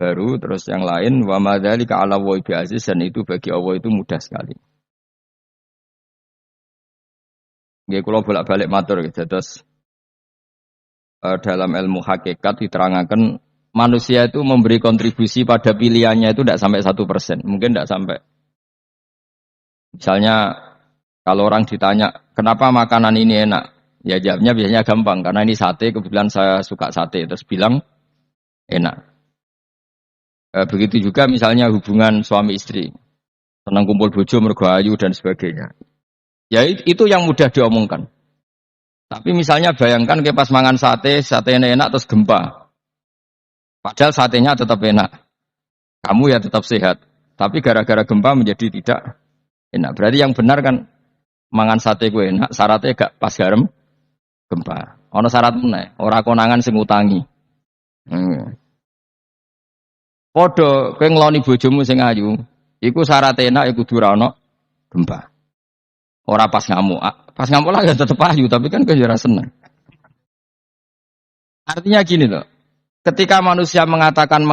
baru, terus yang lain wa madzalika 'ala Allahi bi'aziz, dan itu bagi Allah itu mudah sekali. Nggih kula bolak-balik matur gitu. Terus dalam ilmu hakikat diterangkan manusia itu memberi kontribusi pada pilihannya itu tidak sampai 1%, mungkin tidak sampai. Misalnya kalau orang ditanya kenapa makanan ini enak, ya jawabnya biasanya gampang karena ini sate, kebetulan saya suka sate, terus bilang enak. Begitu juga misalnya hubungan suami istri, senang kumpul bojo mergo ayu dan sebagainya. Ya itu yang mudah diomongkan. Tapi misalnya bayangkan ke pas mangan sate enak terus gempa. Padahal satenya tetap enak. Kamu ya tetap sehat. Tapi gara-gara gempa menjadi tidak enak. Berarti yang benar kan mangan sate gue enak, syaratnya gak pas garam gempa. Ono syarat meneh, ora konangan sing utangi. Padha kowe ngloni bojomu sing ayu, iku syarat enak iku kudu ora ono gempa. Ora pas ngamuk. Pas ngamuk lah ya tetep ayu, tapi kan kowe ora seneng. Artinya gini loh. Ketika manusia mengatakan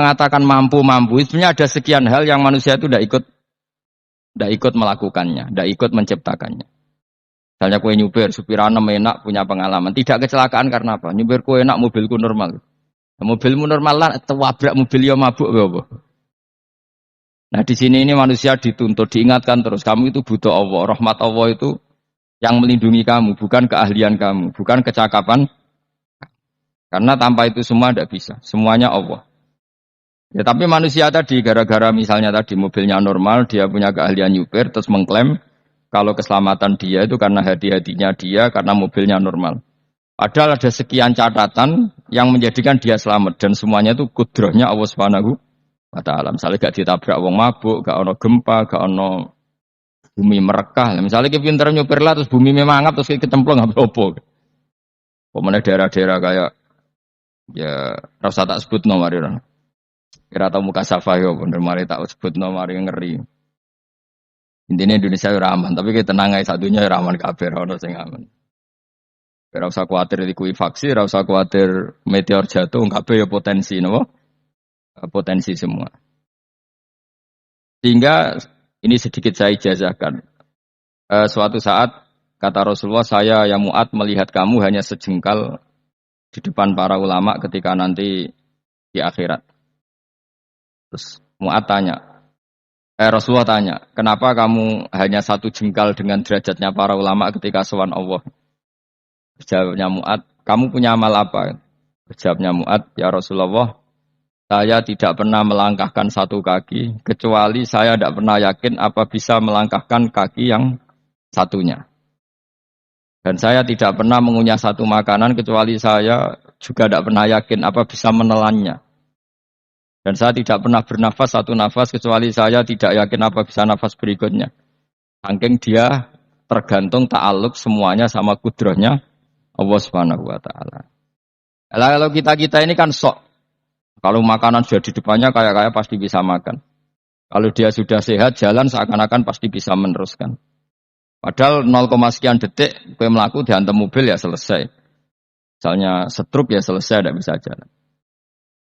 mampu, sebenarnya ada sekian hal yang manusia itu tidak ikut melakukannya, tidak ikut menciptakannya. Misalnya kue nyupir, supiranem enak, punya pengalaman. Tidak kecelakaan karena apa? Nyupir kue enak, mobilku normal. Mobilmu normal lah, wabrak mobil yang mabuk. Apa? Nah di sini ini manusia dituntut, diingatkan terus. Kamu itu butuh Allah. Rahmat Allah itu yang melindungi kamu, bukan keahlian kamu, bukan kecakapan. Karena tanpa itu semua tidak bisa. Semuanya Allah. Ya tapi manusia tadi, gara-gara misalnya tadi mobilnya normal, dia punya keahlian nyupir, terus mengklaim kalau keselamatan dia itu karena hati-hatinya dia, karena mobilnya normal. Padahal ada sekian catatan yang menjadikan dia selamat. Dan semuanya itu kudrahnya Allah Subhanahu wa ta'ala. Misalnya gak ditabrak wong mabuk, gak ono gempa, gak ono bumi merekah. Misalnya kita pintar nyupir lah, terus bumi memangap, terus kita kecemplung, apa-apa. Pokoknya daerah-daerah kayak, ya rasa tak sebut nomor itu. Kira tahu muka safaya, bener mari tak sebut nomor yang ngeri. Intinya Indonesia ora aman, tapi kita tenang aja satunya ora aman kabeh, ora sing aman. Ora usah kuwatir likuifaksi, ora usah kuwatir meteor jatuh, kabeh ya potensi napa? Potensi semua. Sehingga ini sedikit saya ijazahkan. Suatu saat kata Rasulullah, saya yang Mu'ad melihat kamu hanya sejengkal di depan para ulama ketika nanti di akhirat. Terus Mu'ad tanya, Rasulullah tanya, kenapa kamu hanya satu jengkal dengan derajatnya para ulama ketika sowan Allah? Jawabnya Mu'ad, kamu punya amal apa? Jawabnya Mu'ad, ya Rasulullah, saya tidak pernah melangkahkan satu kaki, kecuali saya tidak pernah yakin apa bisa melangkahkan kaki yang satunya. Dan saya tidak pernah mengunyah satu makanan, kecuali saya juga tidak pernah yakin apa bisa menelannya. Dan saya tidak pernah bernafas satu nafas kecuali saya tidak yakin apa bisa nafas berikutnya. Saking dia tergantung ta'aluk semuanya sama kudrahnya Allah Subhanahu wa ta'ala. Kalau kita ini kan sok. Kalau makanan sudah di depannya kayak pasti bisa makan. Kalau dia sudah sehat jalan seakan-akan pasti bisa meneruskan. Padahal 0, sekian detik kowe mlaku dihantam mobil ya selesai. Misalnya stroke ya selesai, tidak bisa jalan.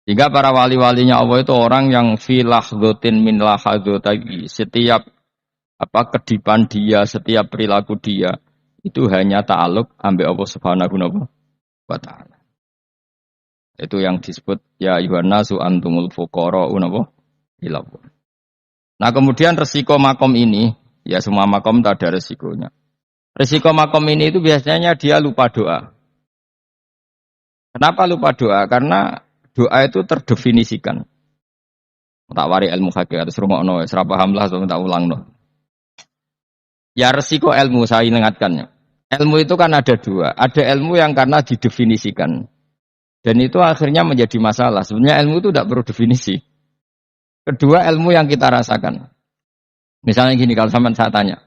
Sehingga para wali-walinya Allah itu orang yang filahdotin min lahadotagi. Setiap kedipan dia, setiap perilaku dia itu hanya ta'aluk ambil Allah Subhanahu wa ta'ala. Itu yang disebut ya ayyuhannasu antumul fuqara'u ila Allah. Nah, kemudian resiko makom ini, ya semua makom tak ada resikonya. Resiko makom ini itu biasanya dia lupa doa. Kenapa lupa doa? Karena doa itu terdefinisikan. Tak wari ilmu hakikat terus rungokno wis ora paham lah tak ulangno. Ya resiko ilmu saya ingatkannya. Ilmu itu kan ada dua. Ada ilmu yang karena didefinisikan. Dan itu akhirnya menjadi masalah. Sebenarnya ilmu itu tidak perlu definisi. Kedua ilmu yang kita rasakan. Misalnya gini, kalau sampean saya tanya,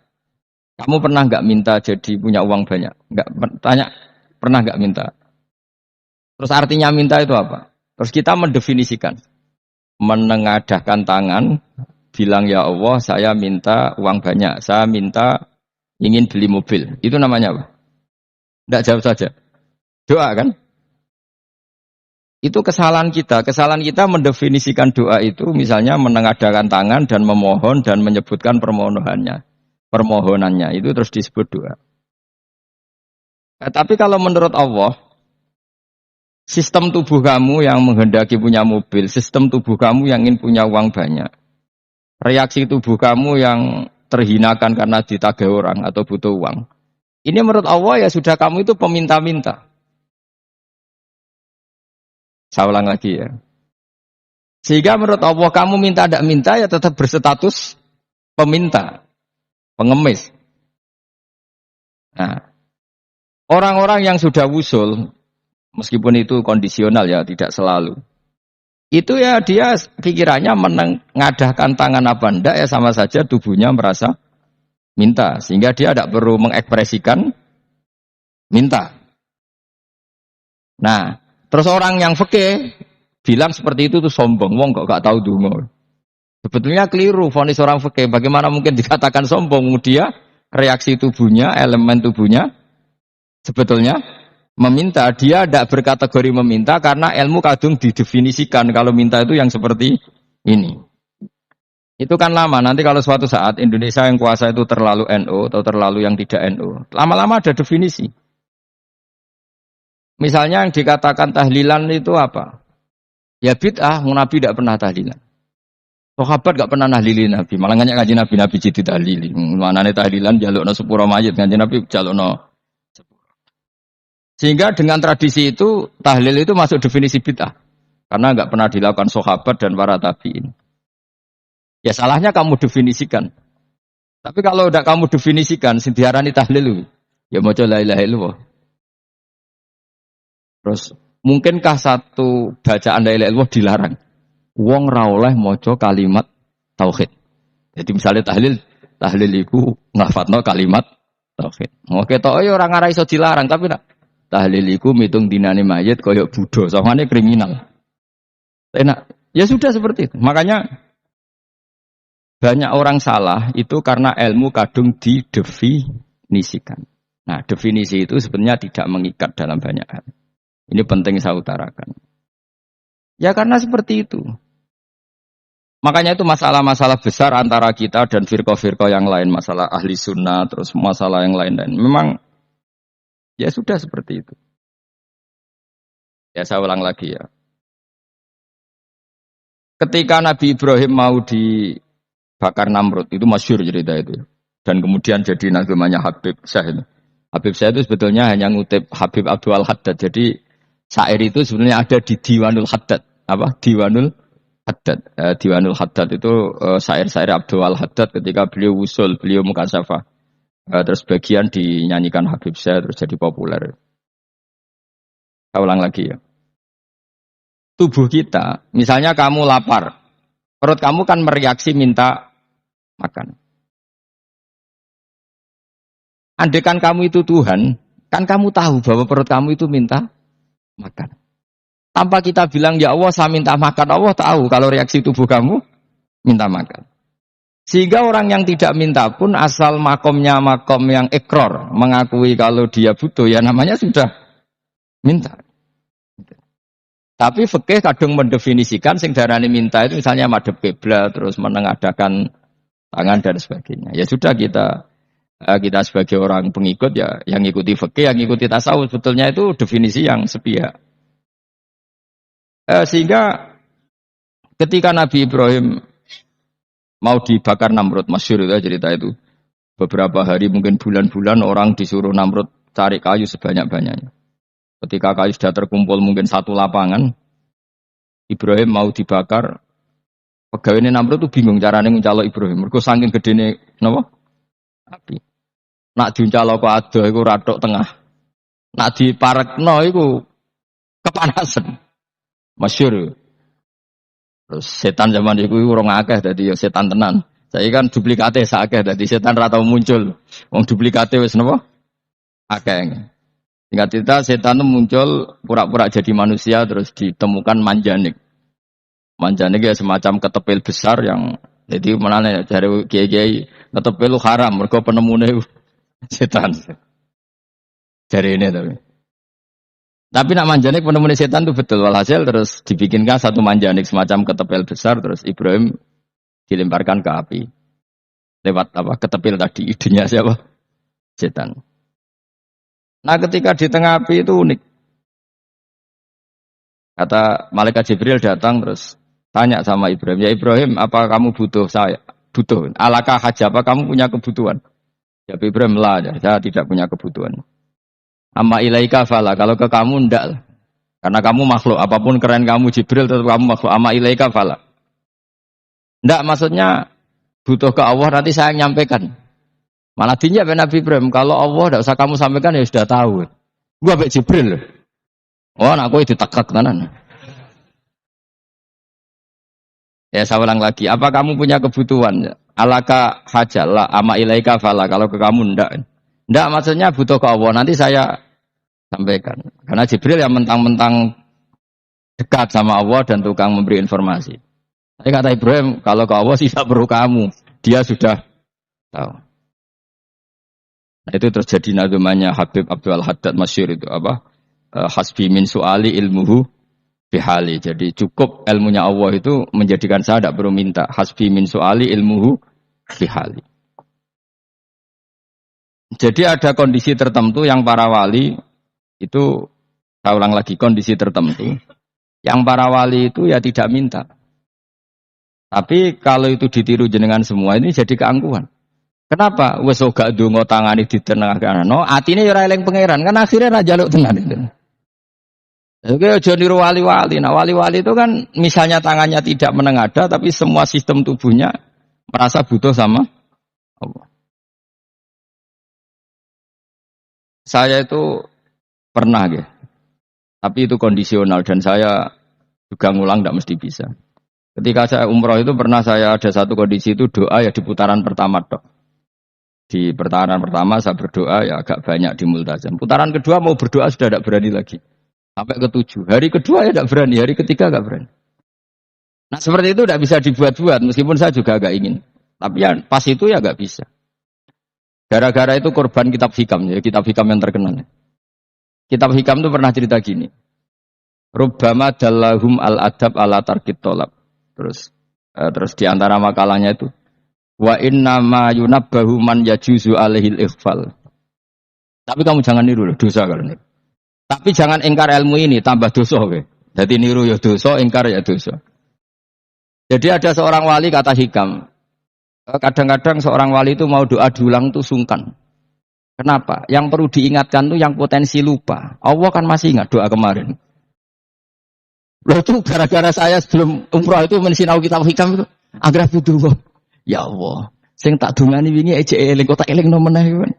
kamu pernah nggak minta jadi punya uang banyak? Nggak tanya, pernah nggak minta? Terus artinya minta itu apa? Terus kita mendefinisikan, menengadahkan tangan, bilang ya Allah, saya minta uang banyak, saya minta ingin beli mobil. Itu namanya apa? Tidak jawab saja. Doa kan? Itu kesalahan kita. Kesalahan kita mendefinisikan doa itu misalnya menengadakan tangan dan memohon dan menyebutkan permohonannya. Permohonannya itu terus disebut doa. Tapi kalau menurut Allah, sistem tubuh kamu yang menghendaki punya mobil, sistem tubuh kamu yang ingin punya uang banyak, reaksi tubuh kamu yang terhinakan karena ditagih orang atau butuh uang. Ini menurut Allah ya sudah kamu itu peminta-minta. Saya ulang lagi ya. Sehingga menurut Allah kamu minta tidak minta ya tetap berstatus peminta, pengemis. Nah, orang-orang yang sudah wusul, meskipun itu kondisional ya, tidak selalu. Itu ya dia pikirannya mengadahkan tangan apa enggak ya sama saja tubuhnya merasa minta. Sehingga dia tidak perlu mengekspresikan minta. Nah, terus orang yang fikih bilang seperti itu tuh sombong. Wong kok gak tahu dungo. Sebetulnya keliru vonis orang fikih. Bagaimana mungkin dikatakan sombong? Dia reaksi tubuhnya, elemen tubuhnya sebetulnya meminta. Dia tidak berkategori meminta karena ilmu kadung didefinisikan kalau minta itu yang seperti ini. Itu kan lama. Nanti kalau suatu saat Indonesia yang kuasa itu terlalu NU atau terlalu yang tidak NU, lama-lama ada definisi. Misalnya yang dikatakan tahlilan itu apa? Ya bid'ah, Nabi tidak pernah tahlilan. Sahabat gak pernah nahlilin Nabi, malah nganyak ngaji Nabi, Nabi jadi tahlili. Manane tahlilan jalukno sepuro mayit, ngaji Nabi jalukno. Sehingga dengan tradisi itu tahlil itu masuk definisi bid'ah. Karena gak pernah dilakukan sahabat dan para tabi'in. Ya salahnya kamu definisikan. Tapi kalau udah kamu definisikan, sing diarani tahlil, ya maca la ilaha illallah. Terus mungkinkah satu bacaan la ilaha illallah dilarang? Wong ra oleh maca kalimat tauhid. Jadi misalnya tahlil iku nglafatno kalimat tauhid. Oke tok ya ora ngara iso dilarang tapi nak tahlil iku mitung dinane mayit kaya Buddha, soalnya kriminal. Enak. Ya sudah seperti itu. Makanya banyak orang salah itu karena ilmu kadung didefinisikan. Nah, definisi itu sebenarnya tidak mengikat dalam banyak hal. Ini penting saya utarakan. Ya karena seperti itu. Makanya itu masalah-masalah besar antara kita dan firqah-firqah yang lain. Masalah ahli sunnah, terus masalah yang lain-lain. Memang ya sudah seperti itu. Ya saya ulang lagi ya. Ketika Nabi Ibrahim mau dibakar Namrud, itu masyhur cerita itu. Dan kemudian jadi namanya Habib Syah itu. Habib Syah itu sebetulnya hanya ngutip Habib Abdul Haddad. Jadi syair itu sebenarnya ada di Diwanul Haddad. Apa? Diwanul Haddad. Diwanul Haddad itu syair-syair Abdul Haddad ketika beliau usul, beliau mukasyafah. Terus bagian dinyanyikan Habib Syah terus jadi populer. Saya ulang lagi ya. Tubuh kita, misalnya kamu lapar, perut kamu kan mereaksi minta makan. Andaikan kamu itu Tuhan, kan kamu tahu bahwa perut kamu itu minta makan. Tanpa kita bilang, ya Allah saya minta makan, Allah tahu kalau reaksi tubuh kamu minta makan. Sehingga orang yang tidak minta pun asal makomnya makom yang ikror, mengakui kalau dia butuh, ya namanya sudah minta. Tapi fikih kadang mendefinisikan sing darani minta itu misalnya madhep kiblat terus menengadakan tangan dan sebagainya. Ya sudah kita sebagai orang pengikut ya yang ikuti fikih, yang ikuti tasawuf sebetulnya itu definisi yang sepihak. Sehingga ketika Nabi Ibrahim mau dibakar Namrud, masyhur itu cerita itu. Beberapa hari mungkin bulan-bulan orang disuruh Namrud cari kayu sebanyak-banyaknya. Ketika kayu sudah terkumpul mungkin satu lapangan, Ibrahim mau dibakar. Pegawai Namrud itu bingung caranya mencalok Ibrahim. Mereka saking gedene napa? Api. Nak diuncalok kok ada iku ratok tengah. Nak diparekno iku kepanasan. Masyhur. Terus setan zaman iku urung akeh dadi ya setan tenan. Saya kan duplikate sakeh dadi setan ra tau muncul. Wong duplikate wis napa? Akeh. Singkat cerita setan itu muncul pura-pura jadi manusia terus ditemukan manjanik. Manjanik ya semacam ketepil besar yang jadi mana dari kiai-kiai ketepil haram mergo penemune setan. Dari ini tapi. Tapi nak manjanik penemuan setan itu betul. Walhasil terus dibikinkan satu manjanik semacam ketepel besar, terus Ibrahim dilemparkan ke api. Lewat apa? Ketepil tadi, idenya siapa? Setan. Nah ketika di tengah api itu unik. Kata malaikat Jibril datang terus tanya sama Ibrahim, ya Ibrahim, apa kamu butuh saya? Butuh. Alakah hajah, apa kamu punya kebutuhan? Ya Ibrahim, lah, saya tidak punya kebutuhan. Amma ilaika fala, kalau ke kamu ndak lah. Karena kamu makhluk, apapun keren kamu Jibril tetap kamu makhluk. Amma ilaika fala. Ndak maksudnya butuh ke Allah nanti saya nyampaikan. Malah dinya Nabi Ibrahim, kalau Allah ndak usah kamu sampaikan ya sudah tahu. Gua ambek Jibril loh. Oh, aku itu ditekak tenan. Ya saya ulang lagi, apa kamu punya kebutuhan? Alaka hajalah ama ilaika fala, kalau ke kamu ndak. Ndak maksudnya butuh ke Allah, nanti saya sampaikan. Karena Jibril yang mentang-mentang dekat sama Allah dan tukang memberi informasi. Tapi kata Ibrahim, kalau ke Allah sih tidak perlu kamu, dia sudah tahu. Nah, itu terjadi nazmannya Habib Abdul Haddad Masyhur itu apa? Hasbi min su'ali ilmuhu bihali. Jadi cukup ilmunya Allah itu menjadikan saya tidak perlu minta. Hasbi min su'ali ilmuhu bihali. Jadi ada kondisi tertentu yang para wali itu, saya ulang lagi, kondisi tertentu yang para wali itu ya tidak minta. Tapi kalau itu ditiru jenengan semua ini jadi keangkuhan. Kenapa? Wes gak ndonga tangani ditenengake. No, atine ya ora eling pangeran, kan akhirnya ra njaluk tenan itu. Oke, aja niru wali-wali. Nah, wali-wali itu kan misalnya tangannya tidak menengadah tapi semua sistem tubuhnya merasa butuh sama Allah. Saya itu pernah ya. Tapi itu kondisional dan saya juga ngulang tidak mesti bisa. Ketika saya umroh itu pernah saya ada satu kondisi itu doa ya di putaran pertama dok. Di putaran pertama saya berdoa ya agak banyak di multazam. Putaran kedua mau berdoa sudah tidak berani lagi. Sampai ke-7. Hari kedua ya tidak berani, hari ketiga tidak berani. Nah seperti itu tidak bisa dibuat-buat meskipun saya juga agak ingin. Tapi ya pas itu ya nggak bisa. Gara-gara itu korban kitab hikam ya, kitab hikam yang terkenal. Kitab hikam itu pernah cerita gini. Rubbama dallahum al-adab ala tarkit tolab. Terus di antara makalahnya itu wa inna ma yunabbahu man yajuzu alaihil ighfal. Tapi kamu jangan niru loh, dosa kalau niru. Tapi jangan ingkar ilmu ini, tambah dosa. Okay? Jadi niru ya dosa, ingkar ya dosa. Jadi ada seorang wali kata hikam. Kadang-kadang seorang wali itu mau doa diulang itu sungkan. Kenapa? Yang perlu diingatkan tuh yang potensi lupa. Allah kan masih ingat doa kemarin. Loh itu gara-gara saya sebelum umrah itu mensinau kitab hikam itu agar butuh. Ya Allah, sing tak dungani wingi ejek eling kok tak eling nomenah iki.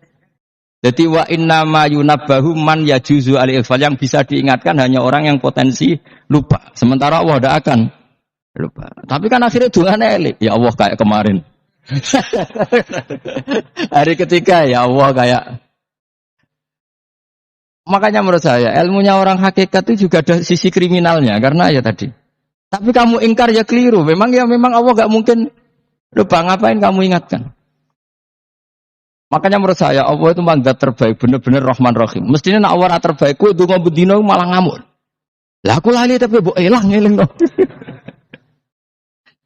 Jadi wa inna ma yunabbahu man yajuzu al-ighfal, yang bisa diingatkan hanya orang yang potensi lupa. Sementara Allah tidak akan lupa. Tapi kan akhirnya dungane eling. Ya Allah kayak kemarin. Hari ketiga ya Allah kayak. Makanya menurut saya ilmunya orang hakikat itu juga ada sisi kriminalnya karena ya tadi. Tapi kamu ingkar ya keliru. Memang Allah gak mungkin lupa, ngapain kamu ingatkan? Makanya menurut saya Allah itu mandat terbaik, bener-bener Rahman Rahim. Mestinya nak Allah terbaik, kue dungo bedino malah ngamuk. Lah aku lali tapi mbok eling no.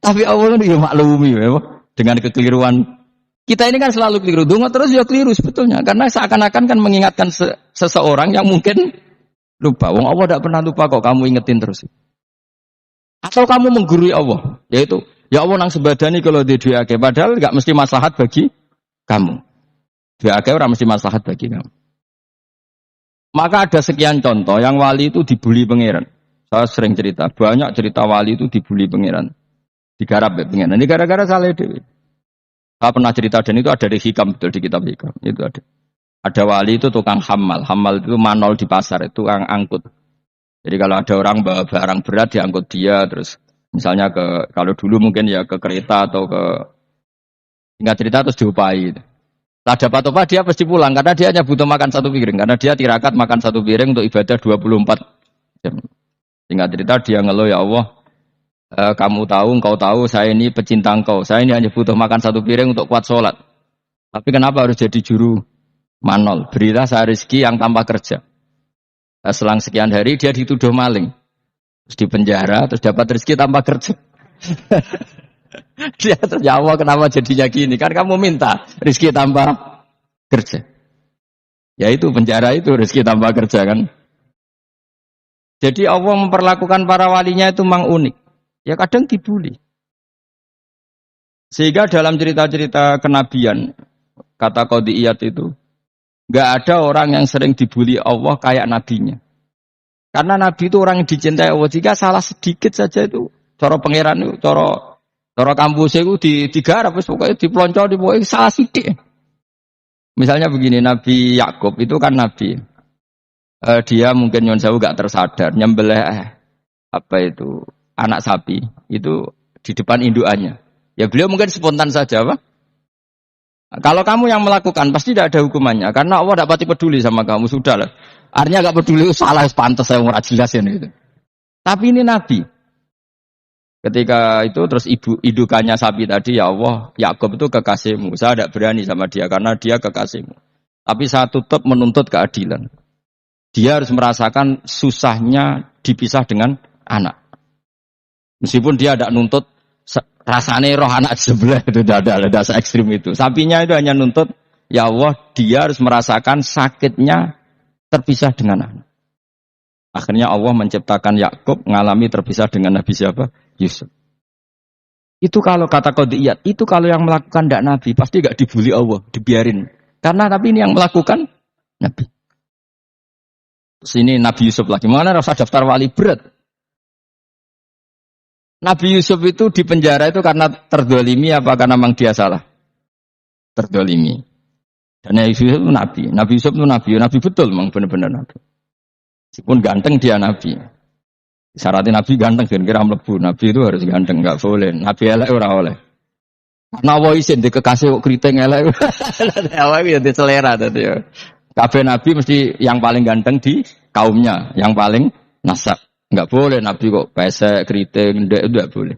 Tapi Allah itu ya maklumi ya, dengan kekeliruan. Kita ini kan selalu keliru, dungo terus ya keliru sebetulnya. Karena seakan-akan kan mengingatkan seseorang yang mungkin lupa. Wong Allah tidak pernah lupa kok, kamu ingetin terus. Atau kamu menggurui Allah, yaitu ya Allah nang sebadani kalau di duake, padahal nggak mesti maslahat bagi kamu. Duake orang mesti maslahat bagi kamu. Maka ada sekian contoh yang wali itu dibully pangeran. Saya sering cerita, banyak cerita wali itu dibully pangeran. Digarap pangeran. Ini gara-gara salah dewi. Saya pernah cerita dan itu ada di hikam, betul di kitab hikam. Itu ada. Ada wali itu tukang hamal. Hamal itu manol di pasar, itu tukang angkut. Jadi kalau ada orang bawa barang berat diangkut dia, terus misalnya kalau dulu mungkin ya ke kereta atau ke singkat cerita terus diupahi. Tak dapat apa dia pasti pulang karena dia hanya butuh makan satu piring, karena dia tirakat makan satu piring untuk ibadah 24 jam. Singkat cerita dia ngeluh, ya Allah, kamu tahu, engkau tahu saya ini pecinta engkau, saya ini hanya butuh makan satu piring untuk kuat sholat. Tapi kenapa harus jadi juru manol? Berilah saya rezeki yang tanpa kerja. Selang sekian hari dia dituduh maling. Terus dipenjara, terus dapat rezeki tanpa kerja. Dia terjawab kenapa jadinya gini? Kan kamu minta rezeki tanpa kerja. Ya itu penjara itu rezeki tanpa kerja kan. Jadi Allah memperlakukan para walinya itu memang unik. Ya kadang dibully. Sehingga dalam cerita-cerita kenabian, kata Qadiyat itu, nggak ada orang yang sering dibully Allah kayak nabinya. Karena nabi itu orang yang dicintai Allah. Jika salah sedikit saja itu, cara pangeran itu, cara kampus itu digarap, pokoknya dipelonco, pokoknya salah sedikit. Misalnya begini, Nabi Yakub itu kan nabi. Dia mungkin nyon sewu gak tersadar nyembelih apa itu anak sapi itu di depan indukannya. Ya beliau mungkin spontan saja, Pak. Kalau kamu yang melakukan pasti tidak ada hukumannya karena Allah tidak pati peduli sama kamu, sudah lah. Artinya gak peduli, salah pantas saya ora jelasin gitu. Tapi ini nabi. Ketika itu terus indukannya sapi tadi, ya Allah, Yakub itu kekasihmu. Saya tidak berani sama dia karena dia kekasihmu. Tapi saya tetap menuntut keadilan. Dia harus merasakan susahnya dipisah dengan anak. Meskipun dia tidak nuntut rasanya roh anak sebelah itu tidak ada se-ekstrim itu. Sapinya itu hanya nuntut, ya Allah, dia harus merasakan sakitnya terpisah dengan anak. Akhirnya Allah menciptakan Yakub ngalami terpisah dengan Nabi siapa? Yusuf. Itu kalau kata Qadiyat, itu kalau yang melakukan tidak Nabi pasti gak dibully Allah, dibiarin. Karena tapi ini yang melakukan Nabi. Sini Nabi Yusuf lagi. Mana rasa daftar wali berat? Nabi Yusuf itu di penjara itu karena terdolimi apa karena memang dia salah? Terdolimi. Dan Nabi Yusuf itu Nabi. Nabi Yusuf itu Nabi. Nabi betul memang benar-benar Nabi. Meskipun ganteng dia Nabi. Syaratnya Nabi ganteng kira-kira mlebu. Nabi itu harus ganteng, enggak boleh. Nabi elek ora oleh. Karena Allah izin di kekasih kok keriting elek. Allah itu di selera tadi ya. Kabeh Nabi mesti yang paling ganteng di kaumnya, yang paling nasab. Enggak boleh Nabi kok pesek, keriting, enggak boleh.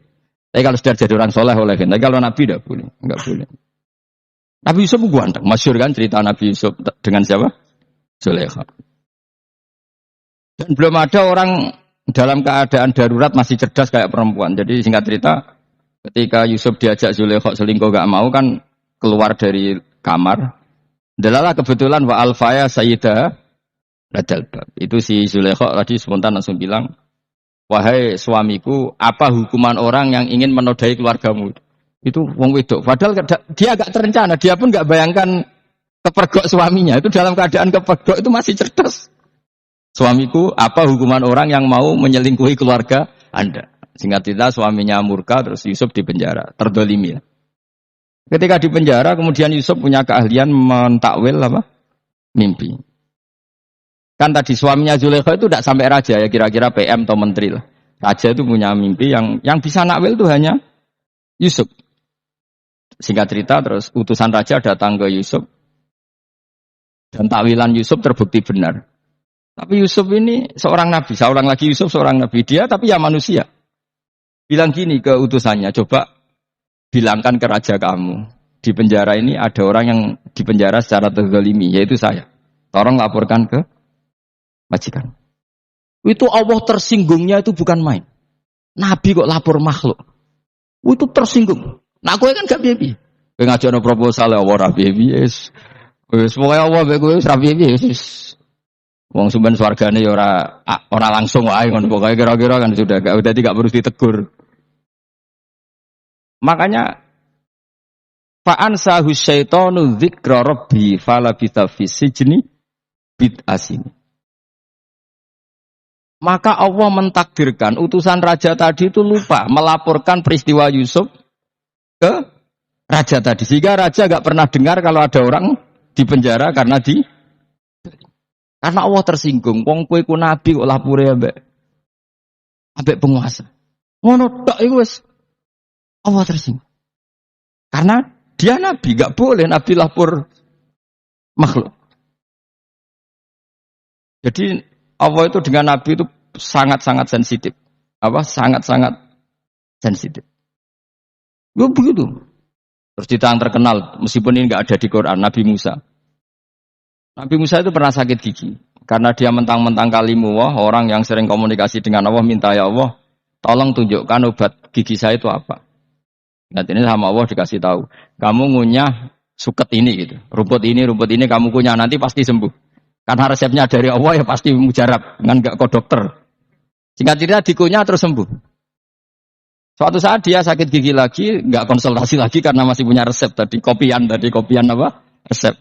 Tapi kalau sudah jadi orang soleh oleh. Tapi kalau Nabi enggak boleh, enggak boleh. Nabi Yusuf ganteng, masyhur kan cerita Nabi Yusuf dengan siapa? Zulaikha. Dan belum ada orang dalam keadaan darurat masih cerdas kayak perempuan. Jadi singkat cerita, ketika Yusuf diajak Zulaikha selingkuh gak mau kan keluar dari kamar. Delalah kebetulan wa alfaya sayyidah ladal bab. Itu si Zulaikha tadi spontan langsung bilang, wahai suamiku, apa hukuman orang yang ingin menodai keluargamu? Itu wong wedok. Padahal dia agak terencana, dia pun gak bayangkan kepergok suaminya. Itu dalam keadaan kepergok itu masih cerdas. Suamiku, apa hukuman orang yang mau menyelingkuhi keluarga Anda? Singkat cerita suaminya murka, terus Yusuf dipenjara, terdolimi ya. Ketika dipenjara, kemudian Yusuf punya keahlian mentakwil apa? Mimpi. Kan tadi suaminya Zulaikha itu tidak sampai raja ya, kira-kira PM atau menteri lah. Raja itu punya mimpi yang bisa nakwil itu hanya Yusuf. Singkat cerita, terus utusan raja datang ke Yusuf dan takwilan Yusuf terbukti benar. Tapi Yusuf ini seorang nabi, seorang lagi Yusuf seorang nabi dia, tapi ya manusia. Bilang gini ke utusannya, coba bilangkan ke raja kamu, di penjara ini ada orang yang dipenjara secara terzalimi, yaitu saya. Tolong laporkan ke majikan. Itu Allah tersinggungnya itu bukan main. Nabi kok lapor makhluk. Itu tersinggung. Nah aku kan gak bibi. Kowe ngajono proposal ya ora bibi wis. Wis pokoke Allah mek kowe wis ra bibi wis. Wong sumben swargane ya ora langsung wae ngono pokoke kira-kira kan sudah dadi gak perlu ditegur. Makanya fa'an sahu syaitanu dzikra rabbi falabitha fi sijni bid'asin. Maka Allah mentakdirkan utusan raja tadi itu lupa melaporkan peristiwa Yusuf ke raja tadi. Sehingga raja gak pernah dengar kalau ada orang di penjara karena Allah tersinggung. Wong kowe ku nabi kok lapure ambek penguasa. Ngono tok iku wis Allah tersinggung. Karena dia nabi, gak boleh nabi lapor makhluk. Jadi Allah itu dengan nabi itu sangat-sangat sensitif. Sangat-sangat sensitif. Ya begitu. Terus cerita yang terkenal, meskipun ini nggak ada di Quran, Nabi Musa. Nabi Musa itu pernah sakit gigi. karena dia mentang-mentang kalimullah, orang yang sering komunikasi dengan Allah minta ya Allah, tolong tunjukkan obat gigi saya itu apa. Nah ini sama Allah dikasih tahu, kamu ngunyah suket ini gitu, rumput ini kamu kunyah nanti pasti sembuh. Karena resepnya dari Allah ya pasti mujarab, kan nggak ke dokter. Singkat cerita dikunyah terus sembuh. Suatu saat dia sakit gigi lagi, nggak konsultasi lagi karena masih punya resep tadi kopian apa resep.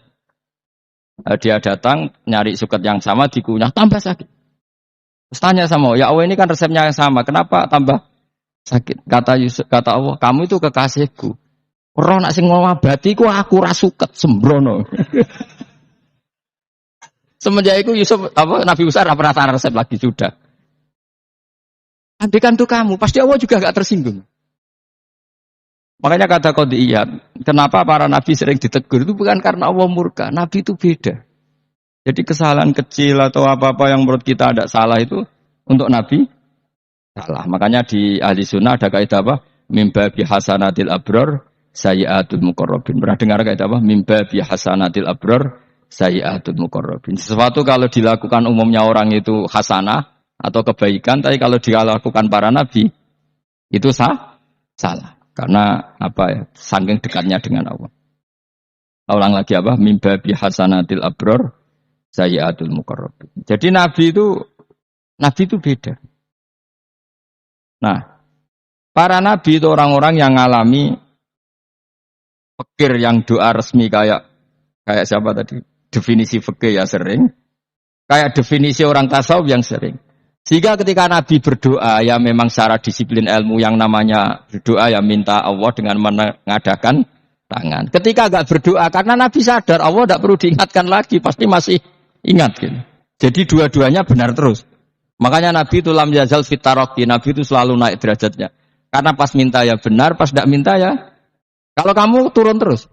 Dia datang nyari suket yang sama dikunyah tambah sakit. Terus tanya sama Allah, ya Allah ini kan resepnya yang sama, kenapa tambah sakit? Kata Allah, kamu itu kekasihku. Roh nak sing ngobati ku aku ra suket sembrono. Semenjak itu Nabi Musa ora pernah tanya resep lagi sudah. Andikan tuh kamu, pasti Allah juga gak tersinggung. Makanya kata qadiyat, kenapa para nabi sering ditegur itu bukan karena Allah murka, nabi itu beda. Jadi kesalahan kecil atau apa-apa yang menurut kita ada salah itu untuk nabi salah. Makanya di ahli sunnah ada kaidah apa? Mimba bi hasanatil abror sayyiatul muqarrabin. Pernah dengar kaidah apa? Mimba bi hasanatil abror sayyiatul muqarrabin. Sesuatu kalau dilakukan umumnya orang itu hasanah atau kebaikan, tapi kalau dilakukan para nabi itu salah. Karena apa ya? Saking dekatnya dengan Allah. Ulang lagi apa? Mimba bi hasanatil abror sayyiatul muqarrabin. Jadi nabi itu beda. Nah, para nabi itu orang-orang yang ngalami fikir yang doa resmi kayak siapa tadi? Definisi fikih ya sering. Kayak definisi orang tasawuf yang sering. Sehingga ketika Nabi berdoa, ya memang secara disiplin ilmu yang namanya berdoa ya minta Allah dengan mengadakan tangan. Ketika enggak berdoa, karena Nabi sadar Allah tidak perlu diingatkan lagi, pasti masih ingat. Gitu. Jadi dua-duanya benar terus. Makanya Nabi itu lam yazal fit taraqi, Nabi itu selalu naik derajatnya. Karena pas minta ya benar, pas tidak minta ya. Kalau kamu turun terus.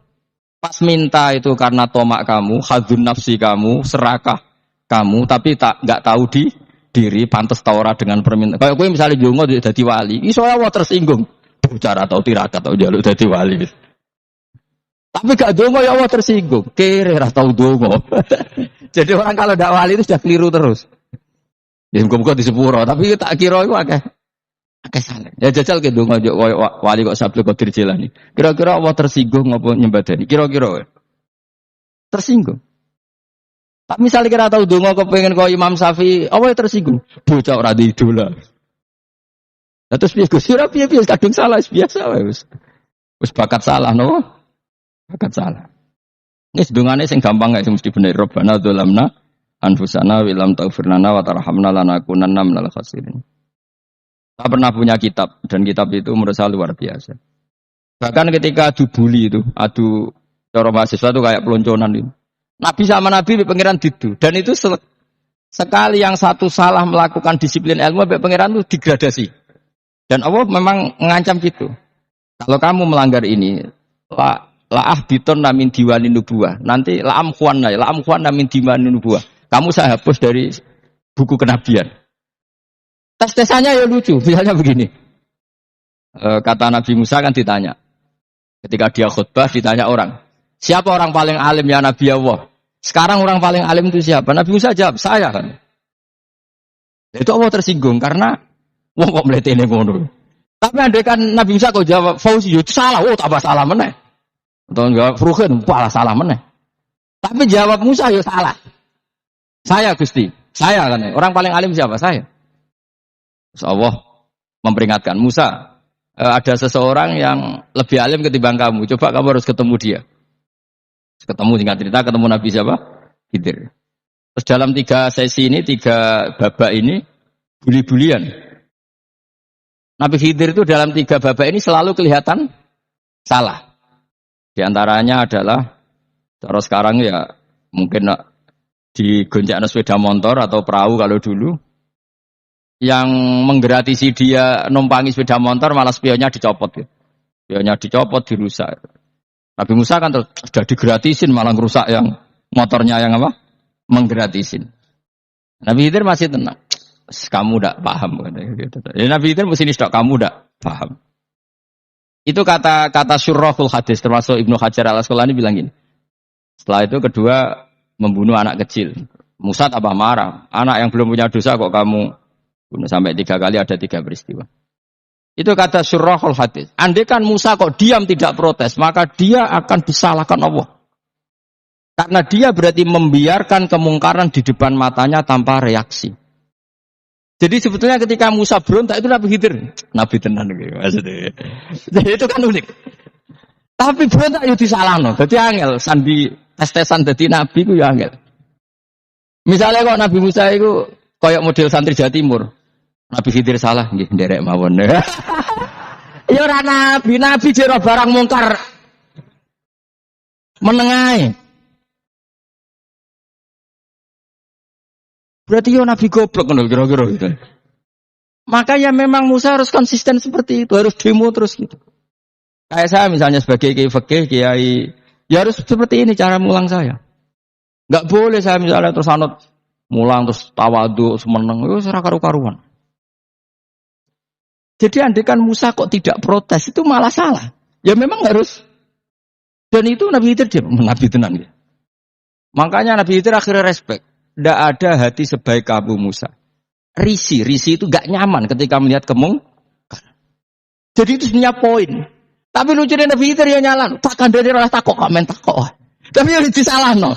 Pas minta itu karena tomak kamu, hadzun nafsi kamu, serakah kamu, tapi enggak tahu diri pantas taura dengan permintaan. Kayak gue misalnya jongo jadi wali, iso Allah tersinggung. Bicara atau tirakat atau jaluk jadi wali. Tapi gak jongo ya Allah tersinggung. Kere ra tau jongo. Jadi orang kalau ndak wali itu sudah keliru terus. Ya muga-muga di sepuro, tapi tak kira iku akeh salah. Ya jajal ke donga wali kok Sabtu Qadir Jilani. Kira-kira Allah tersinggung apa nyembadani? Kira-kira tersinggung. Tak misalnya kira tahu dongo kepengen kau Imam Syafi'i, apa yang tersinggung? Bocah ora di idola. Nah terus piye kadung salah biasa wis bakat salah no. Bakat salah. Ini sedungane sing gampang gak mesti bener. Rabbana dzalamna anfusana wa lam taghfir lana wa tarhamna lanakunanna minal khasirin. Saya pernah punya kitab dan kitab itu menurut saya luar biasa. Bahkan ketika adu bully itu, adu cara mahasiswa itu kayak pelonconan itu. Nabi sama Nabi pengiran didu dan itu sekali yang satu salah melakukan disiplin ilmu pengiran itu digradasi dan Allah memang mengancam gitu. Kalau kamu melanggar ini laah biton namin diwani nubuah nanti laam khuan namin diwani nubuah kamu saya hapus dari buku kenabian. Tes-tesannya ya lucu misalnya begini kata Nabi Musa kan ditanya ketika dia khutbah ditanya orang siapa orang paling alim ya Nabi Allah? Sekarang orang paling alim itu siapa? Nabi Musa jawab, saya kan. Itu Allah tersinggung karena wong kok mletene ngono. Tapi andai kan Nabi Musa kok jawab Fauzi itu salah, tambah salah meneh. Atau enggak Furuhin, malah salah meneh. Tapi jawab Musa ya salah. Saya Gusti, saya kan. Orang paling alim siapa? Saya. Terus Allah memperingatkan Musa, ada seseorang yang lebih alim ketimbang kamu. Coba kamu harus ketemu dia. Ketemu singkat cerita ketemu Nabi siapa? Khidir. Terus dalam 3 sesi ini 3 babak ini buli-bulian. Nabi Khidir itu dalam 3 babak ini selalu kelihatan salah. Di antaranya adalah cara sekarang ya mungkin digoncengkan sepeda motor atau perahu kalau dulu yang menggratisi dia numpangi sepeda motor malah spionnya dicopot gitu. Spionnya dicopot dirusak. Nabi Musa kan sudah digratisin malah ngerusak yang motornya yang apa? Menggratisin. Nabi Khidir masih tenang. Kamu tidak paham. Ya, Nabi Khidir mesti nistok kamu tidak paham. Itu kata syurrahul hadis termasuk Ibnu Hajar al-Asqalani bilang gini. Setelah itu kedua membunuh anak kecil. Musa tambah marah. Anak yang belum punya dosa kok kamu bunuh sampai 3 kali ada 3 peristiwa. Itu kata Surahul Hadis. Andai kan Musa kok diam tidak protes, maka dia akan disalahkan Allah. Karena dia berarti membiarkan kemungkaran di depan matanya tanpa reaksi. Jadi sebetulnya ketika Musa berontak itu Nabi Khidir. Nabi tenan gitu maksudnya. Jadi itu kan unik. Tapi berontak itu disalahno. Jadi angel sandi tes-tesan dadi nabi ku ya angel. Misalnya kok Nabi Musa itu koyok model santri Jawa Timur. Nabi Khidir salah nggih nderek mawon. Ya ora nabi jero barang mungkar menengae. Berarti yo nabi goblok ngono kira-kira gitu. Makanya memang Musa harus konsisten seperti itu, harus demo terus gitu. Kayak saya misalnya sebagai kiai fikih, kiai ya harus seperti ini cara mulang saya. Enggak boleh saya misalnya terus anut mulang terus tawadhu semeneng itu ora karu-karuan. Jadi andekan Musa kok tidak protes itu malah salah. Ya memang harus. Dan itu Nabi Khidir dia Nabi tenan ya. Makanya Nabi Khidir akhirnya respect. Tidak ada hati sebaik kamu Musa. Risi itu gak nyaman ketika melihat kemungkaran. Jadi itu sebenarnya poin. Tapi lucunya Nabi Khidir ya nyalan. Tak kandani ora takok komen takok. Tapi yang disalahno.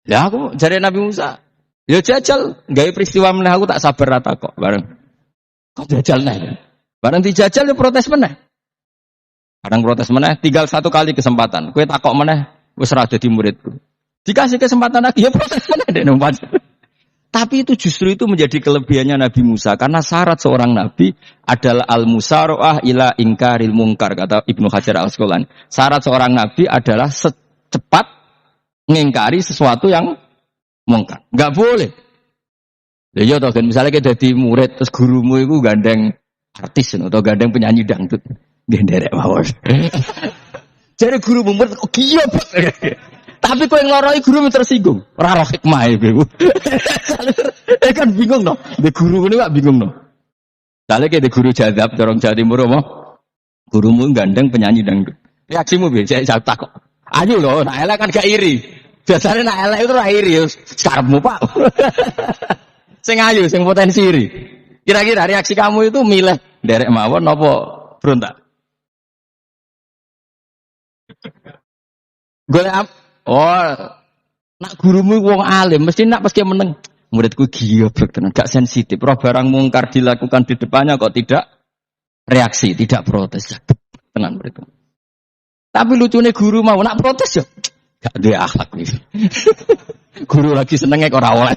Ya aku jare Nabi Musa. Ya jajal gawe peristiwa meneh aku tak sabar rata kok bareng. Kok jajal neh. Bareng dijajal ya protes meneh. Kadang protes meneh tinggal 1 kali kesempatan. Kowe takok meneh wis ora dadi muridku. Dikasih kesempatan lagi ya protes meneh dek numpas. Tapi itu justru itu menjadi kelebihannya Nabi Musa karena syarat seorang nabi adalah al-musara'ah ila ingkaril mungkar kata Ibnu Hajar Al-Asqalani. Syarat seorang nabi adalah secepat ngingkari sesuatu yang mungkar. Enggak boleh. Ya iya toh kan misalnya kita jadi murid terus gurumu itu gandeng artis atau gandeng penyanyi dangdut. Nggih nderek mawon. Jadi guru murid kok giyo. Tapi kau yang loroi guru tersinggung. Ora roh hikmah iku. Kan bingung no. De guru ini gak bingung no. Soalnya kayak de guru jadab dorong Jawa Timur apa? Gurumu gandeng penyanyi dangdut. Reaksimu biasa saya takut. Ayo loh, nak elek kan gak iri. Biasanya nak elek itu iri. Sekarangmu Pak. Sing ayu, sing potensi iri. Kira-kira reaksi kamu itu milih derek mawon apa berontak? Golek nak gurumu wong alim mesti nak pas meneng muridku goblok tenan gak sensitif roh barang mungkar dilakukan di depannya kok tidak reaksi tidak protes tenan muridku tapi lucunya guru mau nak protes ya gak duwe akhlak nih guru lagi senengnya kok ora oleh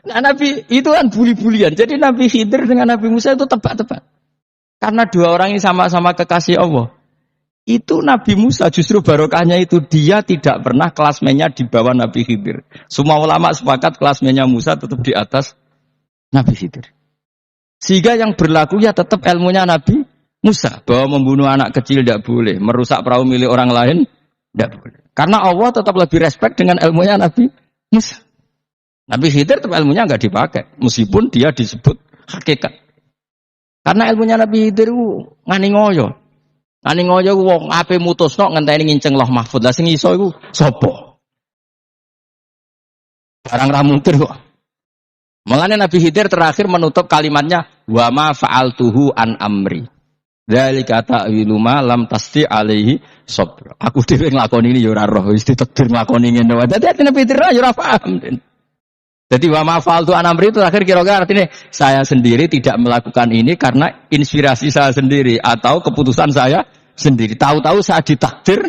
nah Nabi itu kan buli-bulian jadi Nabi Khidir dengan Nabi Musa itu tebak-tebak karena 2 orang ini sama-sama kekasih Allah. Itu Nabi Musa justru barokahnya itu dia tidak pernah kelasmennya di bawah Nabi Khidir. Semua ulama sepakat kelasmennya Musa tetap di atas Nabi Khidir. Sehingga yang berlaku ya tetap ilmunya Nabi Musa bahwa membunuh anak kecil tidak boleh, merusak perahu milik orang lain tidak boleh. Karena Allah tetap lebih respect dengan ilmunya Nabi Musa. Nabi Khidir tetap ilmunya enggak dipakai meskipun dia disebut hakikat. Karena ilmunya Nabi Khidir ngani ngoyo. Ani ngoyo wong ape mutusno ngenteni nginceng Loh Mahfud. Lah sing iso iku sapa? Barang ra mungkin kok. Mulane Nabi Khidir terakhir menutup kalimatnya wa ma fa'altuhu an amri. Dzalika ta'wilu ma lam tasti alaihi sabr. Aku dhewe nglakoni ini ya ora roh, wis ditakdir nglakoni ngene wae. Dadi Nabi Khidir ya ora paham. Jadi wa ma fa'altu an amri itu terakhir kira-kira artinya saya sendiri tidak melakukan ini karena inspirasi saya sendiri atau keputusan saya sendiri. Tahu-tahu saya ditakdir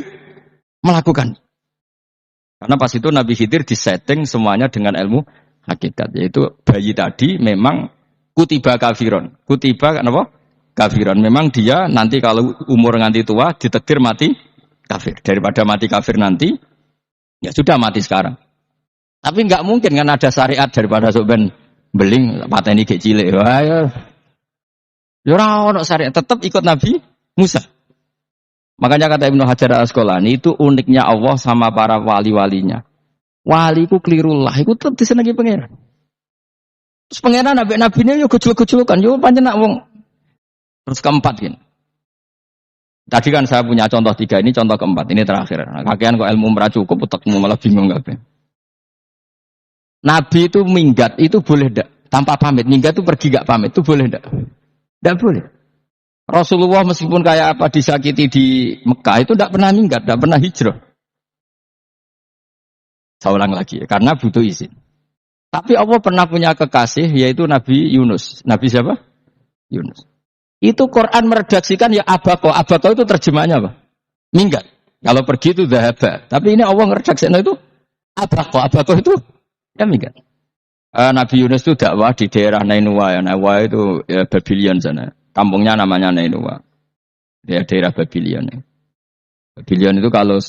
melakukan. Karena pas itu Nabi Khidir disetting semuanya dengan ilmu hakikat. Yaitu bayi tadi memang kutiba kafiron. Kutiba apa? Kafiron. Memang dia nanti kalau umur nganti tua ditakdir mati kafir. Daripada mati kafir nanti, ya sudah mati sekarang. Tapi enggak mungkin kan ada syariat daripada soben beling pateni gek cilik. Wah ya. Ya ora ono syariat, tetap ikut Nabi Musa. Makanya kata Ibnu Hajar Al-Asqalani itu uniknya Allah sama para wali-walinya. Waliku kelirullah, iku tetep disenengi pangeran. Terus pangeran nabi-nabine yo gejol-gejol kan, yo pancen nak wong. Terus keempat gini. Tadi kan saya punya contoh 3, ini contoh keempat, ini terakhir. Nah, kakean kok ilmu merah cukup, utekmu malah bingung kabeh. Nabi itu minggat itu boleh ndak? Tanpa pamit, minggat itu pergi gak pamit itu boleh ndak? Ndak boleh. Rasulullah meskipun kayak apa disakiti di Mekah itu ndak pernah minggat, ndak pernah hijrah. Saya ulang lagi, karena butuh izin. Tapi Allah pernah punya kekasih yaitu Nabi Yunus. Nabi siapa? Yunus. Itu Quran meredaksikan ya abako. Abako itu terjemahnya apa? Minggat. Kalau pergi itu dhahaba. Tapi ini Allah meredaksikan itu abako. Abako itu ya minggat. Nabi Yunus itu dakwah di daerah Nainua. Ya. Nainua itu ya, Babylon sana. Kampungnya namanya Nainua. Ya, daerah Babylon. Ya. Babylon itu kalau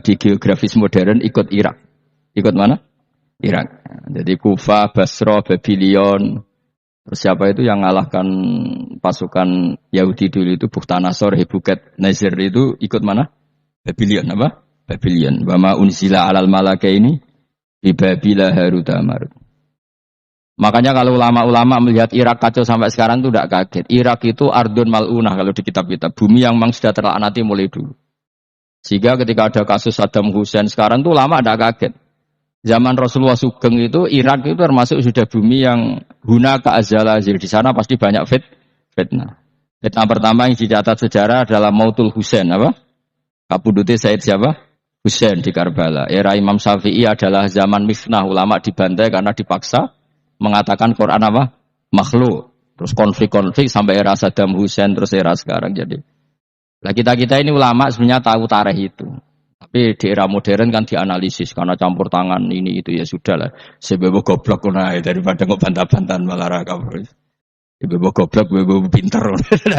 di geografis modern ikut Irak. Ikut mana? Irak. Jadi Kufa, Basra, Babylon. Terus siapa itu yang ngalahkan pasukan Yahudi dulu itu Bukhtanasor, Hebuket, Nazir itu ikut mana? Babylon apa? Babylon. Wama unzila alal malakaini bi Babila Harut Marut. Makanya kalau ulama-ulama melihat Irak kacau sampai sekarang itu tidak kaget. Irak itu ardun mal'unah kalau di kitab-kitab. Bumi yang memang sudah terlaknati mulai dulu. Sehingga ketika ada kasus Saddam Hussein sekarang itu ulama tidak kaget. Zaman Rasulullah Sugeng itu Irak itu termasuk sudah bumi yang guna keazalazir. Di sana pasti banyak fitnah. Fitnah pertama yang dicatat sejarah adalah Mautul Husain apa? Kabudute Said siapa? Husain di Karbala. Era Imam Syafi'i adalah zaman mifnah, ulama dibantai karena dipaksa mengatakan Quran apa? Makhluk. Terus konflik-konflik sampai era Saddam Hussein terus era sekarang jadi. Lah kita-kita ini ulama sebenarnya tahu tarikh itu. Tapi di era modern kan dianalisis karena campur tangan ini itu ya sudah lah. Sebebo goblok kuna daripada kok bantah-bantahan malah kabur. Sebebo goblok, sebebo pinter.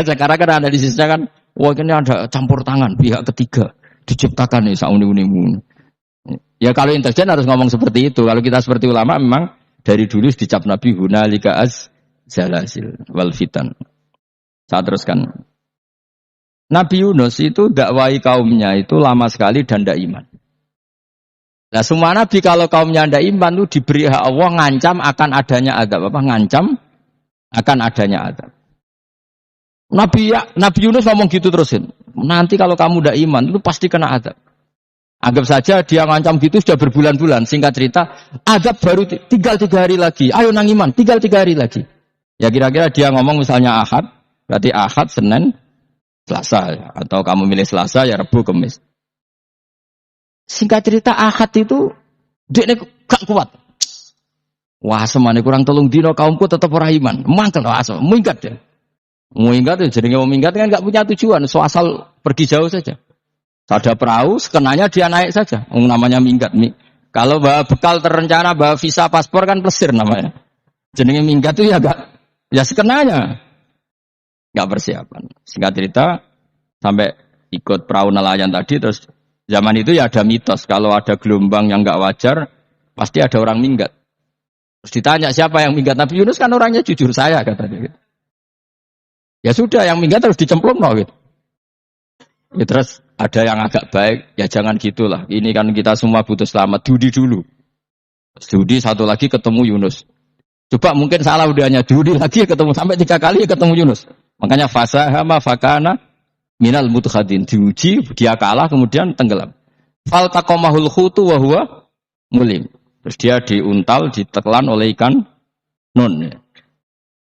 Sekarang kan analisisnya kan, wah ini ada campur tangan pihak ketiga diciptakan nih sauni-unimu. Ya kalau intelijen harus ngomong seperti itu. Kalau kita seperti ulama memang dari dulu dicap Nabi hunalika az-zalasil wal fitan. Saya teruskan. Nabi Yunus itu dakwai kaumnya itu lama sekali dan tidak iman. Nah semua nabi kalau kaumnya tidak iman itu diberi hak Allah ngancam akan adanya azab. Apa? Ngancam akan adanya azab. Nabi Yunus ngomong gitu terusin. Nanti kalau kamu tidak iman itu pasti kena azab. Anggap saja dia ngancam gitu sudah berbulan-bulan. Singkat cerita, azab baru tinggal 3 hari lagi. Ayo nang iman, tinggal 3 hari lagi. Ya kira-kira dia ngomong misalnya Ahad, berarti Ahad, Senin, Selasa, atau kamu milih Selasa ya Rabu, Kamis. Singkat cerita Ahad itu dia gak kuat. Wah semane kurang 3 dino kaumku tetap ora iman. Mangkel asal, minggat ya. Minggat ya jenenge minggat kan gak punya tujuan, so asal pergi jauh saja. Ada perahu, sekenanya dia naik saja. Namanya minggat. Kalau bawa bekal terencana, bawa visa paspor kan plesir namanya. Jenenge minggat itu ya gak, ya sekenanya. Gak persiapan. Singkat cerita sampai ikut perahu nelayan tadi terus zaman itu ya ada mitos kalau ada gelombang yang gak wajar pasti ada orang minggat. Terus ditanya siapa yang minggat? Nabi Yunus kan orangnya jujur saya katanya. Ya sudah yang minggat harus dicemplung loh gitu. Ya, terus ada yang agak baik ya jangan gitulah. Ini kan kita semua butuh selamat. Dudi dulu. Dudi satu lagi ketemu Yunus. Coba mungkin salah udahnya Dudi lagi ketemu sampai 3 kali ketemu Yunus. Makanya fasahama fakana minal mutkhadin diuji dia kalah kemudian tenggelam. Fal taqamahul khutu wa huwa mulim. Terus dia diuntal ditelan oleh ikan nun.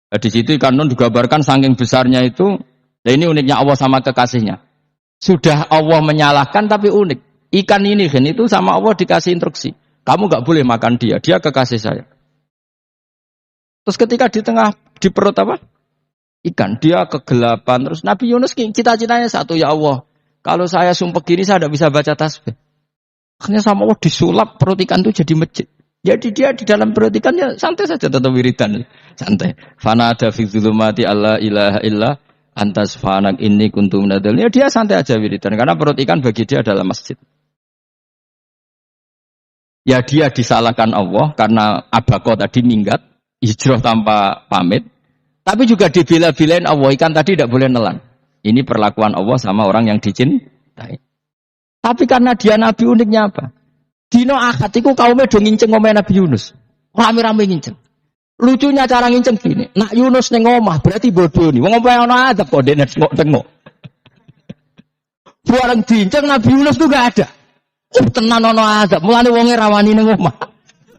Nah, di situ ikan nun digambarkan saking besarnya itu. Nah ini uniknya Allah sama kekasihnya. Sudah Allah menyalahkan tapi unik. Ikan ini kan itu sama Allah dikasih instruksi. Kamu enggak boleh makan dia, dia kekasih saya. Terus ketika di tengah di perut apa? Ikan, dia kegelapan. Terus Nabi Yunus cita-citanya satu, ya Allah, kalau saya sumpah gini saya tidak bisa baca tasbih. Akhirnya sama Allah disulap perut ikan itu jadi masjid. Jadi dia di dalam perut ikan ya santai saja tetap wiridan. Santai. Fana ada fi dzulumati alla ilaha illa anta subhanak inni kuntu minadz. Ya dia santai aja wiridan karena perut ikan bagi dia adalah masjid. Ya dia disalahkan Allah karena abako tadi minggat, hijrah tanpa pamit. Tapi juga dibela-belain Allah, ikan tadi tidak boleh nelan. Ini perlakuan Allah sama orang yang dicintai. Tapi karena dia Nabi uniknya apa? Dino Ahad itu kaumnya do nginceng ngomeh Nabi Yunus. Rame-rame nginceng. Lucunya cara nginceng gini. Nak Yunus neng omah berarti bodoh nih. Wong omah ana adab kok dene tengok. Bareng diinceng Nabi Yunus tuh gak ada. Tenan ono azab, mulane wonge rawani ning omah.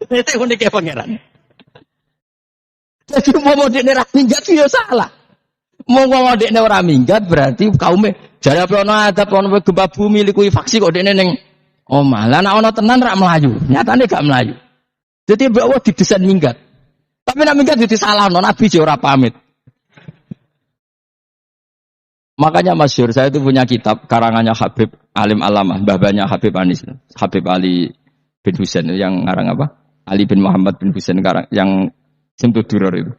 Itu unik pangeran. Jadi mau dekne ra minggat ya salah. Mau dekne ora minggat berarti kaume jare apa ono azab ono gempa bumi likuwi faksi kok dekne ning omah. Lah nek ono tenan ra melayu, nyatane gak melayu. Jadi mbak Allah didesain minggat. Tapi nek minggat jadi salah Nabi ora pamit. Makanya masyhur saya itu punya kitab karangannya Habib Alim Alamah, mbah-mbahnya Habib Anis, Habib Ali bin Husain yang ngarang apa? Ali bin Muhammad bin Husain yang Simtud Duror itu.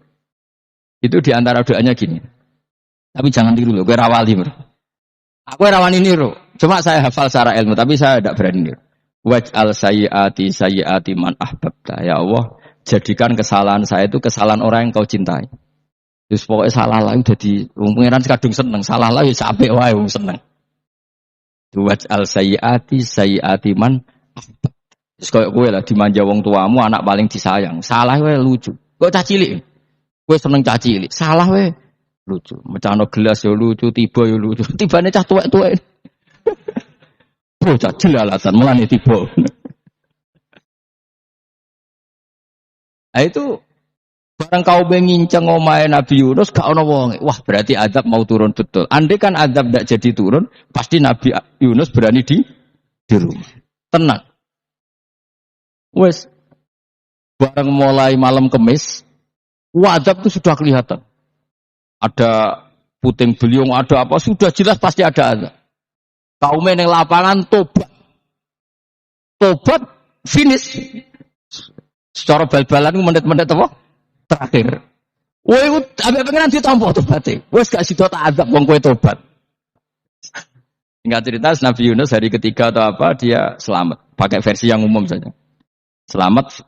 Itu di antara doanya gini. Tapi jangan tiru loh, gue rawali bro. Aku rawani niru. Cuma saya hafal secara ilmu, tapi saya tidak berani niru. Waj'al sayyiati man ahbabta. Ya Allah, jadikan kesalahan saya itu kesalahan orang yang kau cintai. Terus pokoknya salah lah udah di pengiran kadung seneng, salah lah ya sampai wae seneng. Waj'al sayyiati man ahbabta. Terus kayak gue lah dimanja wong tuamu, anak paling disayang. Salah wae lucu. Kok cah cilik? Gue seneng cah cilik. Salah wae lucu. Mecano gelas ya lucu, tiba ya lucu. Tibane cah tuwek-tuwek. Bocah jelalatan mulane tiba. Nah itu barang kau menginceng omahe Nabi Yunus gak ono wong. Wah, berarti azab mau turun betul. Andai kan azab tidak jadi turun, pasti Nabi Yunus berani di rumah. Tenang. Wes barang mulai malam Kemis, azab itu sudah kelihatan. Ada puting beliung, ada apa, sudah jelas pasti ada azab. Kaum yang lapangan tobat finish. Secara bal-balan menit-menit apa? Terakhir. Woi, ambek pengenan ditampa tobaté. Wis gak sida tak azab wong kowe tobat. Singkat cerita Nabi Yunus hari ketiga atau apa dia selamat. Pakai versi yang umum saja. Selamat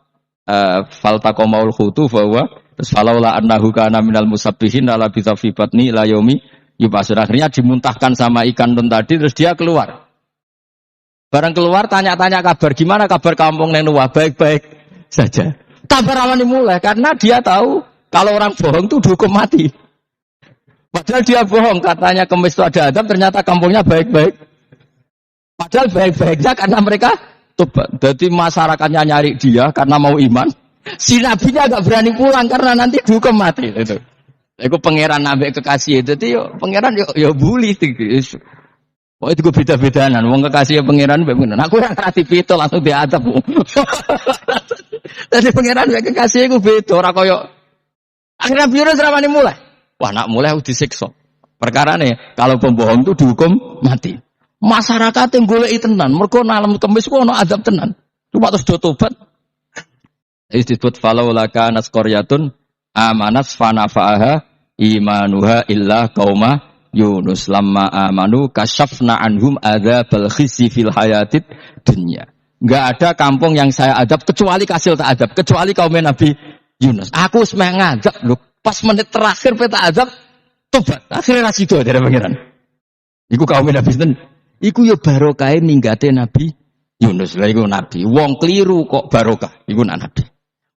faltaqamaul khutu bahwa terus falaula annahu kana minal musabbihin ala bi batni la yaumi yubasun. Akhirnya dimuntahkan sama ikan tun tadi terus dia keluar. Barang keluar tanya-tanya kabar gimana kabar kampung Nenuwa baik-baik saja. Kabar awalnya mulai karena dia tahu kalau orang bohong itu dihukum mati. Padahal dia bohong katanya Kemis itu ada azab ternyata kampungnya baik-baik. Padahal baik-baiknya karena mereka tobat. Jadi masyarakatnya nyari dia karena mau iman. Si nabinya agak berani pulang karena nanti dihukum mati. Itu. Aku pangeran nabi kekasih itu. Jadi pangeran yo bully. Oh itu gue beda-bedaan. Wong kekasih pangeran bener. Aku yang kreatif itu langsung diadab. Jadi pangeran kekasih gue beda. Orang koyo. Akhirnya Yunus ramani mulai. Wah nak mulai disiksa. Perkara nih kalau pembohong itu dihukum mati. Masyarakat yang golek tenan. Mergo malam Kemis ku ono azab tenan. Cuma terus do tobat. Disebut falaula kana qaryatun amanat fanafa'aha imanuha illa qauma Yunus lamma amanu kasyafna anhum adzabal khizi fil hayatid dunya. Enggak ada kampung yang saya adab kecuali kasil tak adab, kecuali kaum Nabi Yunus. Aku wis ngajak lho, pas menit terakhir peta adab tobat. Akhirnya ra sida dari pangeran. Iku kaum Nabi sinten? Iku ya barokah minggate Nabi Yunus. Lah iku nabi. Wong kliru kok barokah. Iku nabi.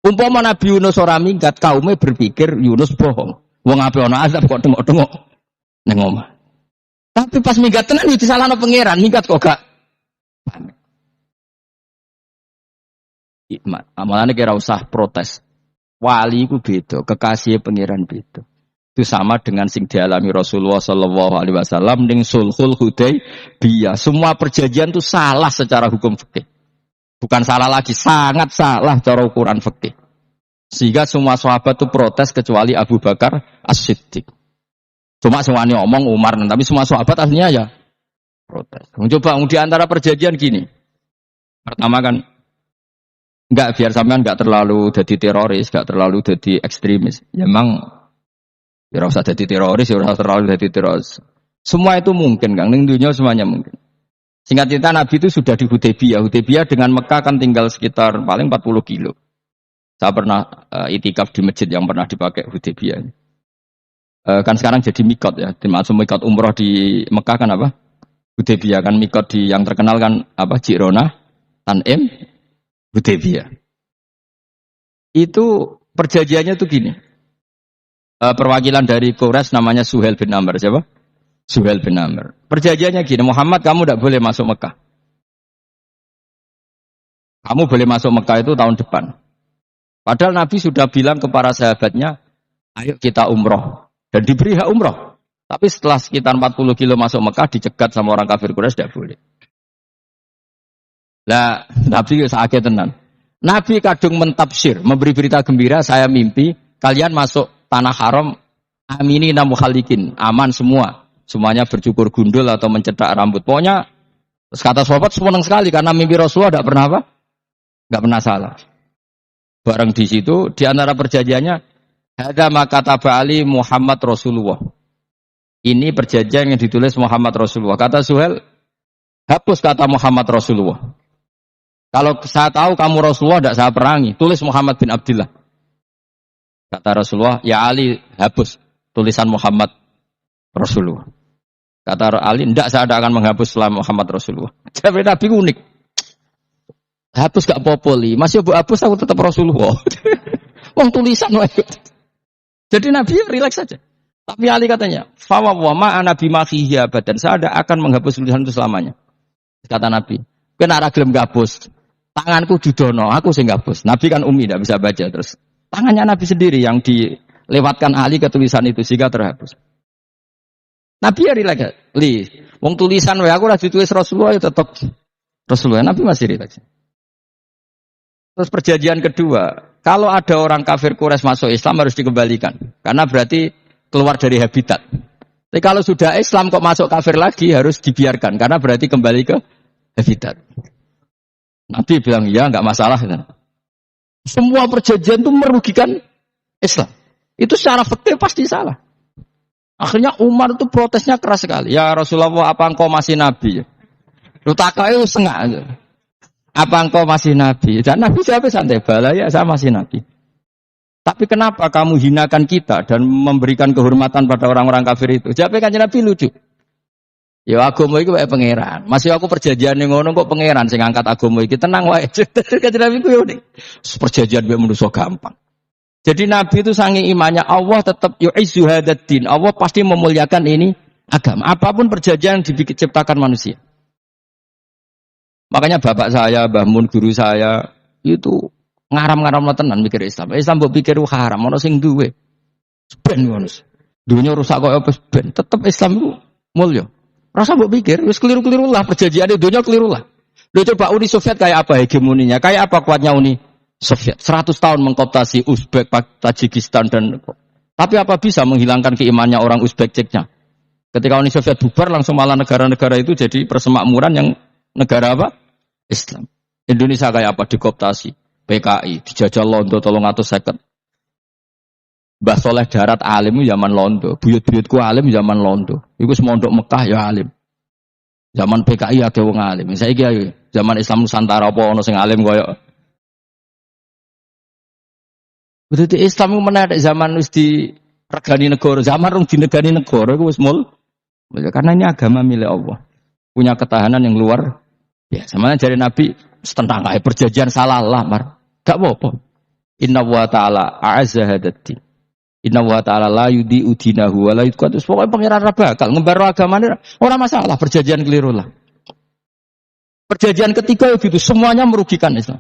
Umpama Nabi Yunus ora minggat, kaume berpikir Yunus bohong. Wong ape ana azab kok tengok-tengok ning omah. Tapi pas minggat tenan iki disalahno pangeran, minggat kok gak pamit. Ikmat. Amalane kira usah protes. Wali iku beda, kekasih pangeran beda. Itu sama dengan sing dialami Rasulullah sallallahu alaihi wasallam ning Sulhul Hudaybiyah. Semua perjanjian itu salah secara hukum fikih. Bukan salah lagi, sangat salah cara ukuran fikih. Sehingga semua sahabat itu protes kecuali Abu Bakar As-Siddiq. Cuma semuanya ngomong Umar, tapi semua sahabat aslinya ya protes. Coba di antara perjanjian gini. Pertama kan enggak biar sampean enggak terlalu jadi teroris, enggak terlalu jadi ekstremis. Ya memang ya ora usah jadi teroris, ya ora terlalu jadi teroris. Semua itu mungkin, Kang. Ning dunia semuanya mungkin. Singkat cerita Nabi itu sudah di Hudaybiyah. Hudaybiyah dengan Mekah kan tinggal sekitar paling 40 kilo. Saya pernah itikaf di masjid yang pernah dipakai Hudaybiyah. Kan sekarang jadi mikot ya. Dimaksud mikot umroh di Mekah kan apa? Hudaybiyah kan mikot di yang terkenal kan apa? Jirona, Tanim, Hudaybiyah. Itu perjanjiannya tuh gini. Perwakilan dari Quraisy namanya Suhail bin Amr siapa? Suhail bin Amr. Perjanjiannya gini, Muhammad kamu tidak boleh masuk Mekah. Kamu boleh masuk Mekah itu tahun depan. Padahal Nabi sudah bilang ke para sahabatnya, ayo kita umroh. Dan diberi hak umroh. Tapi setelah sekitar 40 kilo masuk Mekah, dicegat sama orang kafir Quraisy, tidak boleh. Lah, Nabi sakit tenan. Nabi kadung mentafsir, memberi berita gembira, saya mimpi, kalian masuk tanah haram, amini namuhalikin, aman semua. Semuanya bercukur gundul atau mencetak rambut. Pokoknya, kata sahabat senang sekali, karena mimpi Rasulullah tidak pernah apa? Tidak pernah salah. Bareng di situ, di antara perjanjiannya, ada makata Ali Muhammad Rasulullah. Ini perjanjian yang ditulis Muhammad Rasulullah. Kata Suhail, hapus kata Muhammad Rasulullah. Kalau saya tahu kamu Rasulullah, tidak saya perangi. Tulis Muhammad bin Abdullah. Kata Rasulullah, ya Ali, hapus tulisan Muhammad Rasulullah. Kata Ali, tidak saya tidak akan menghapus setelah Muhammad Rasulullah. Jadi Nabi unik. Hapus gak popoli, masih hapus aku tetap Rasulullah. Wong tulisan wae. Jadi Nabi rileks saja. Tapi Ali katanya, "Fawwa ma ana bimakhihi abadan." Saya tidak akan menghapus tulisan itu selamanya. Kata Nabi, "Kena ora gelem ngapus. Tanganku judono, aku sing ngapus." Nabi kan umi tidak bisa baca terus. Tangannya Nabi sendiri yang dilewatkan Ali ke tulisan itu sehingga terhapus. Nabi ya rileks. Wong tulisan wae aku ora ditulis Rasulullah ya tetap Rasulullah. Nabi masih rileks. Terus perjanjian kedua, kalau ada orang kafir Quraisy masuk Islam harus dikembalikan. Karena berarti keluar dari habitat. Tapi kalau sudah Islam kok masuk kafir lagi harus dibiarkan. Karena berarti kembali ke habitat. Nabi bilang, ya nggak masalah. Semua perjanjian itu merugikan Islam. Itu secara fikih pasti salah. Akhirnya Umar itu protesnya keras sekali. Ya Rasulullah, apa engkau masih Nabi? Lu takai sengak. Apa engkau masih Nabi? Dan Nabi jawab santai, bala ya saya masih Nabi. Tapi kenapa kamu hinakan kita dan memberikan kehormatan pada orang-orang kafir itu? Jawabnya kan Nabi lucu. Ya agama itu kayak pangeran. Masih aku perjanjian yang ngono kok pangeran sing ngangkat agama iki tenang wae. Kan Nabi ku unik. Perjanjian mbek manusa gampang. Jadi Nabi itu saking imannya Allah tetap yu'izzu hadzal-din. Allah pasti memuliakan ini agama. Apapun perjanjian yang diciptakan manusia. Makanya bapak saya, Mbah Mun, guru saya itu ngaram-ngaram tenan mikir Islam. Islam mbok pikir haram, ono sing duwe. Ben ngono. Dunya rusak kok apa ben. Tetep Islam itu mulya. Rasa mbok pikir wis keliru-keliru lah perjanjiane dunya keliru lah. Lho coba Uni Soviet kayak apa hegemoninya? Kayak apa kuatnya Uni Soviet? 100 tahun mengkooptasi Uzbek, Tajikistan dan tapi apa bisa menghilangkan keimannya orang Uzbek Ceknya? Ketika Uni Soviet bubar langsung malah negara-negara itu jadi persemakmuran yang negara apa? Islam. Indonesia kayak apa? Dikooptasi. PKI, dijajah Londo 350. Mbah Soleh Darat alim zaman Londo, buyut-buyutku alim zaman Londo. Iku semondok Mekah ya alim. Zaman PKI ada wong alim. Saiki ayo zaman Islam Nusantara apa ono sing alim koyo. Berarti Islam menarik zaman wis diregani negara, zaman rung dinegani negara iku wis mul. Karena ini agama milik Allah. Punya ketahanan yang luar ya, sama dari Nabi tentang perjanjian salah lah, mar. Gak apa-apa. Inna wa ta'ala a'azza hadati. Inna wa ta'ala la yudi'u dinahu wa la yudqatu. Pokoknya pangeran bakal ngembar agamanya orang masalah perjanjian keliru lah. Perjanjian ketiga itu semuanya merugikan Islam.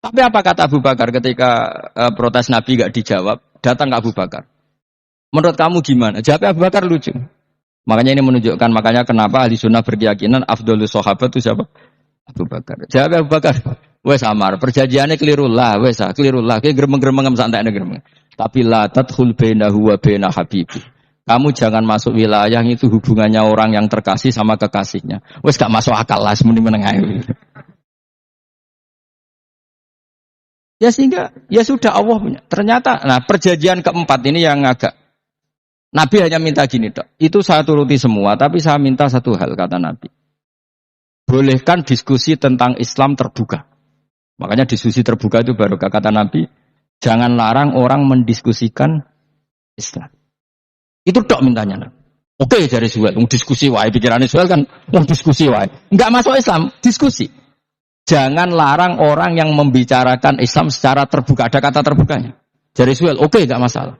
Tapi apa kata Abu Bakar ketika protes Nabi gak dijawab, datang ke Abu Bakar. Menurut kamu gimana? Jawabnya Abu Bakar lucu. Makanya ini menunjukkan makanya kenapa ahli sunnah berkeyakinan afdhalus sahabat itu siapa? Abu Bakar. Jawab Abu Bakar, wes amar, perjanjiannya keliru lah, wes keliru lah. Kayak gremeng-gremeng santai gremeng. Tapi la tadkhul bainahu wa baina habibi. Kamu jangan masuk wilayah itu hubungannya orang yang terkasih sama kekasihnya. Wes gak masuk akal lah, semuanya menengah. Ya sehingga ya sudah Allah punya. Ternyata, nah perjanjian keempat ini yang agak Nabi hanya minta gini dok. Itu saya turuti semua, tapi saya minta satu hal kata Nabi. Bolehkan diskusi tentang Islam terbuka. Makanya diskusi terbuka itu baru kata Nabi, jangan larang orang mendiskusikan Islam. Itu dok mintanya. Oke dari Suhail, diskusi wae pikirannya Suhail kan, diskusi wae. Enggak masuk Islam, diskusi. Jangan larang orang yang membicarakan Islam secara terbuka. Ada kata terbukanya. Dari Suhail, oke enggak masalah.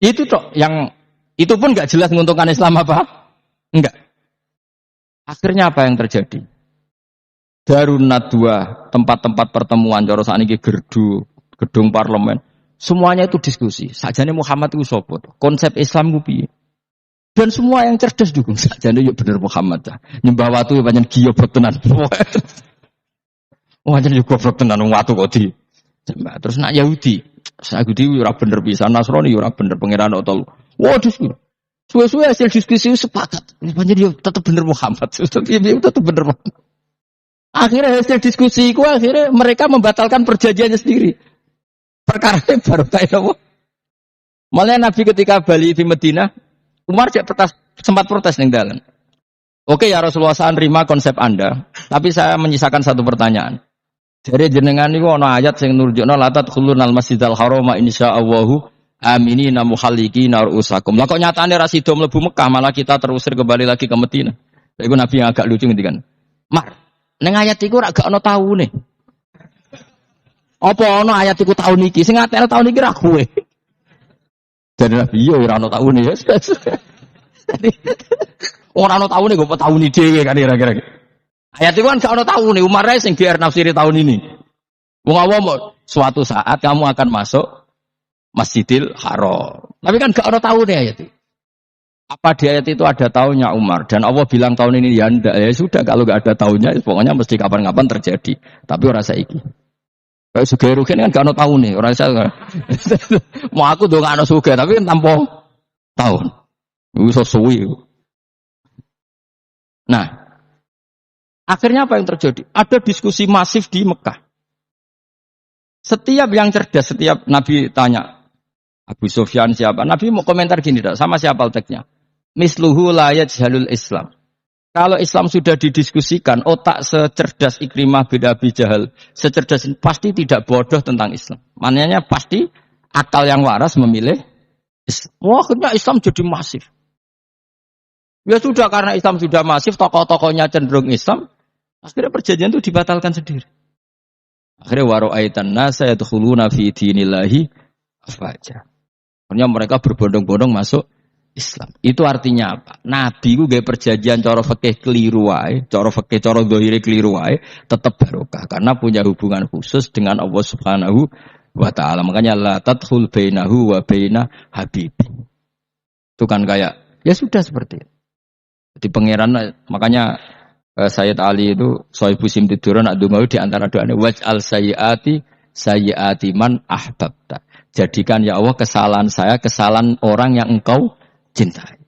Itu dok yang Itu pun nggak jelas menguntungkan Islam apa? Enggak. Akhirnya apa yang terjadi? Darun Nadwa, tempat-tempat pertemuan cara sakniki gerdu, gedung parlemen, semuanya itu diskusi. Sajane Muhammad itu sapa? Konsep Islam ku piye? Dan semua yang cerdas dukung sajane yo bener Muhammad ta. Nyembah watu pancen goblok tenan. Pancen yo goblok tenan watu kok di. Terus nak Yahudi ora bener pisan, Nasrani ora bener pangeran atau. Waduh. Suwe-suwe hasil diskusi sepakat. Pancen yo tetep bener Muhammad. Tetep bener Muhammad. Akhirnya hasil diskusi itu akhirnya mereka membatalkan perjanjiannya sendiri. Perkara baru tahu. Malah Nabi ketika balik di Madinah, Umar sempat protes ning dalan. Oke ya Rasulullah, saya nerima konsep Anda, tapi saya menyisakan satu pertanyaan. Jadi jenengan niku ana ayat sing nurjukna la tadkhulunal masjidal harama insyaallahu aminina muhallikina ru'usakum. Lah kok nyatane ra sida mlebu Mekah, malah kita terusir kembali lagi ke Madinah. Iku Nabi yang agak lucu ngendikan. Mar, ning ayat iku ora gak ana taune. Apa ana ayat iku taun iki? Sing ngatene taun iki ra kowe. Jadi Nabi yo ora ana taune ya. Ora ana taune kok taune dhewe kan kira-kira. Ayat itu kan gak ana taune, Umar ae sing GR nafsiri tahun ini. Wong awam suatu saat kamu akan masuk Masjidil Haram. Tapi kan gak ada taune ayat itu. Apa di ayat itu ada tahunnya Umar dan Allah bilang tahun ini ya ndak, ya sudah kalau gak ada tahunnya pokoknya mesti kapan-kapan terjadi. Tapi ora saiki. Kayak sugih rugen kan gak ana taune, ora iso. Mau aku ndongakno sugih tapi kan tanpa tahun. Iso suwi. Nah, akhirnya apa yang terjadi? Ada diskusi masif di Mekah. Setiap yang cerdas, setiap Nabi tanya Abu Sufyan siapa? Nabi mau komentar gini, sama siapa teksnya? Misluhu la yajhalul Islam. Kalau Islam sudah didiskusikan, otak secerdas Ikrimah bin Abi Jahal, secerdas pasti tidak bodoh tentang Islam. Maknanya pasti akal yang waras memilih Islam. Wah, akhirnya Islam jadi masif. Ya sudah, karena Islam sudah masif, tokoh-tokohnya cenderung Islam, akhirnya perjanjian itu dibatalkan sendiri. Akhirnya waro'aitan nasa yadkhuluna fi dinillahi afwaja. Akhirnya mereka berbondong-bondong masuk Islam. Itu artinya apa? Nabi ku gawe perjanjian cara fikih keliru wae, cara fikih cara zahire keliru wae, tetap barokah karena punya hubungan khusus dengan Allah Subhanahu wa taala. Makanya la tadkhul bainahu wa baina habibi. Itu kan kayak ya sudah seperti itu. Jadi pangeran makanya Sayyid Ali itu Sohibu Simtiduran adungawi di antara doanya waj'al sayyiati man ahbabta. Jadikan ya Allah kesalahan saya kesalahan orang yang engkau cintai.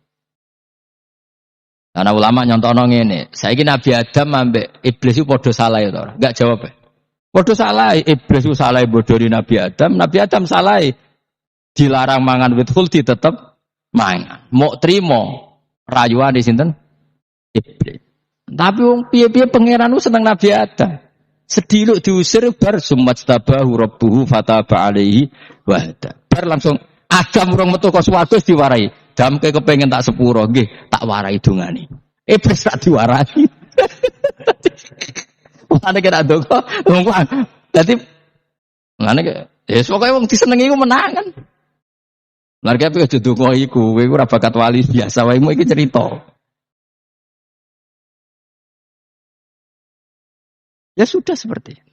Karena ulama nyontono ngene, saiki Nabi Adam ambek iblis itu padha salah ya to. Enggak jawab. Padha salah, iblis itu salah bodori Nabi Adam salah. Dilarang mangan wit khuldi tetep mangan. Mok trimo rayuane sinten? Iblis. Tapi wong piye-piye pangeran ku seneng Nabi Adam. Sediluk diusir bar sumat tabahu rabbuhu fataba alaihi wa hada. Bar langsung Adam urung metu ka swarga diwarai. Damke kepengin tak sepuro nggih, tak warai dongane. Iblis tak diwarai. Ana kira ndonga, wong dadi ngene ya pokoke wong disenengi ku menang kan. Lah kaya aja ndonga iku, kowe ora bakat wali biasa wae iki cerita. Ya sudah seperti itu.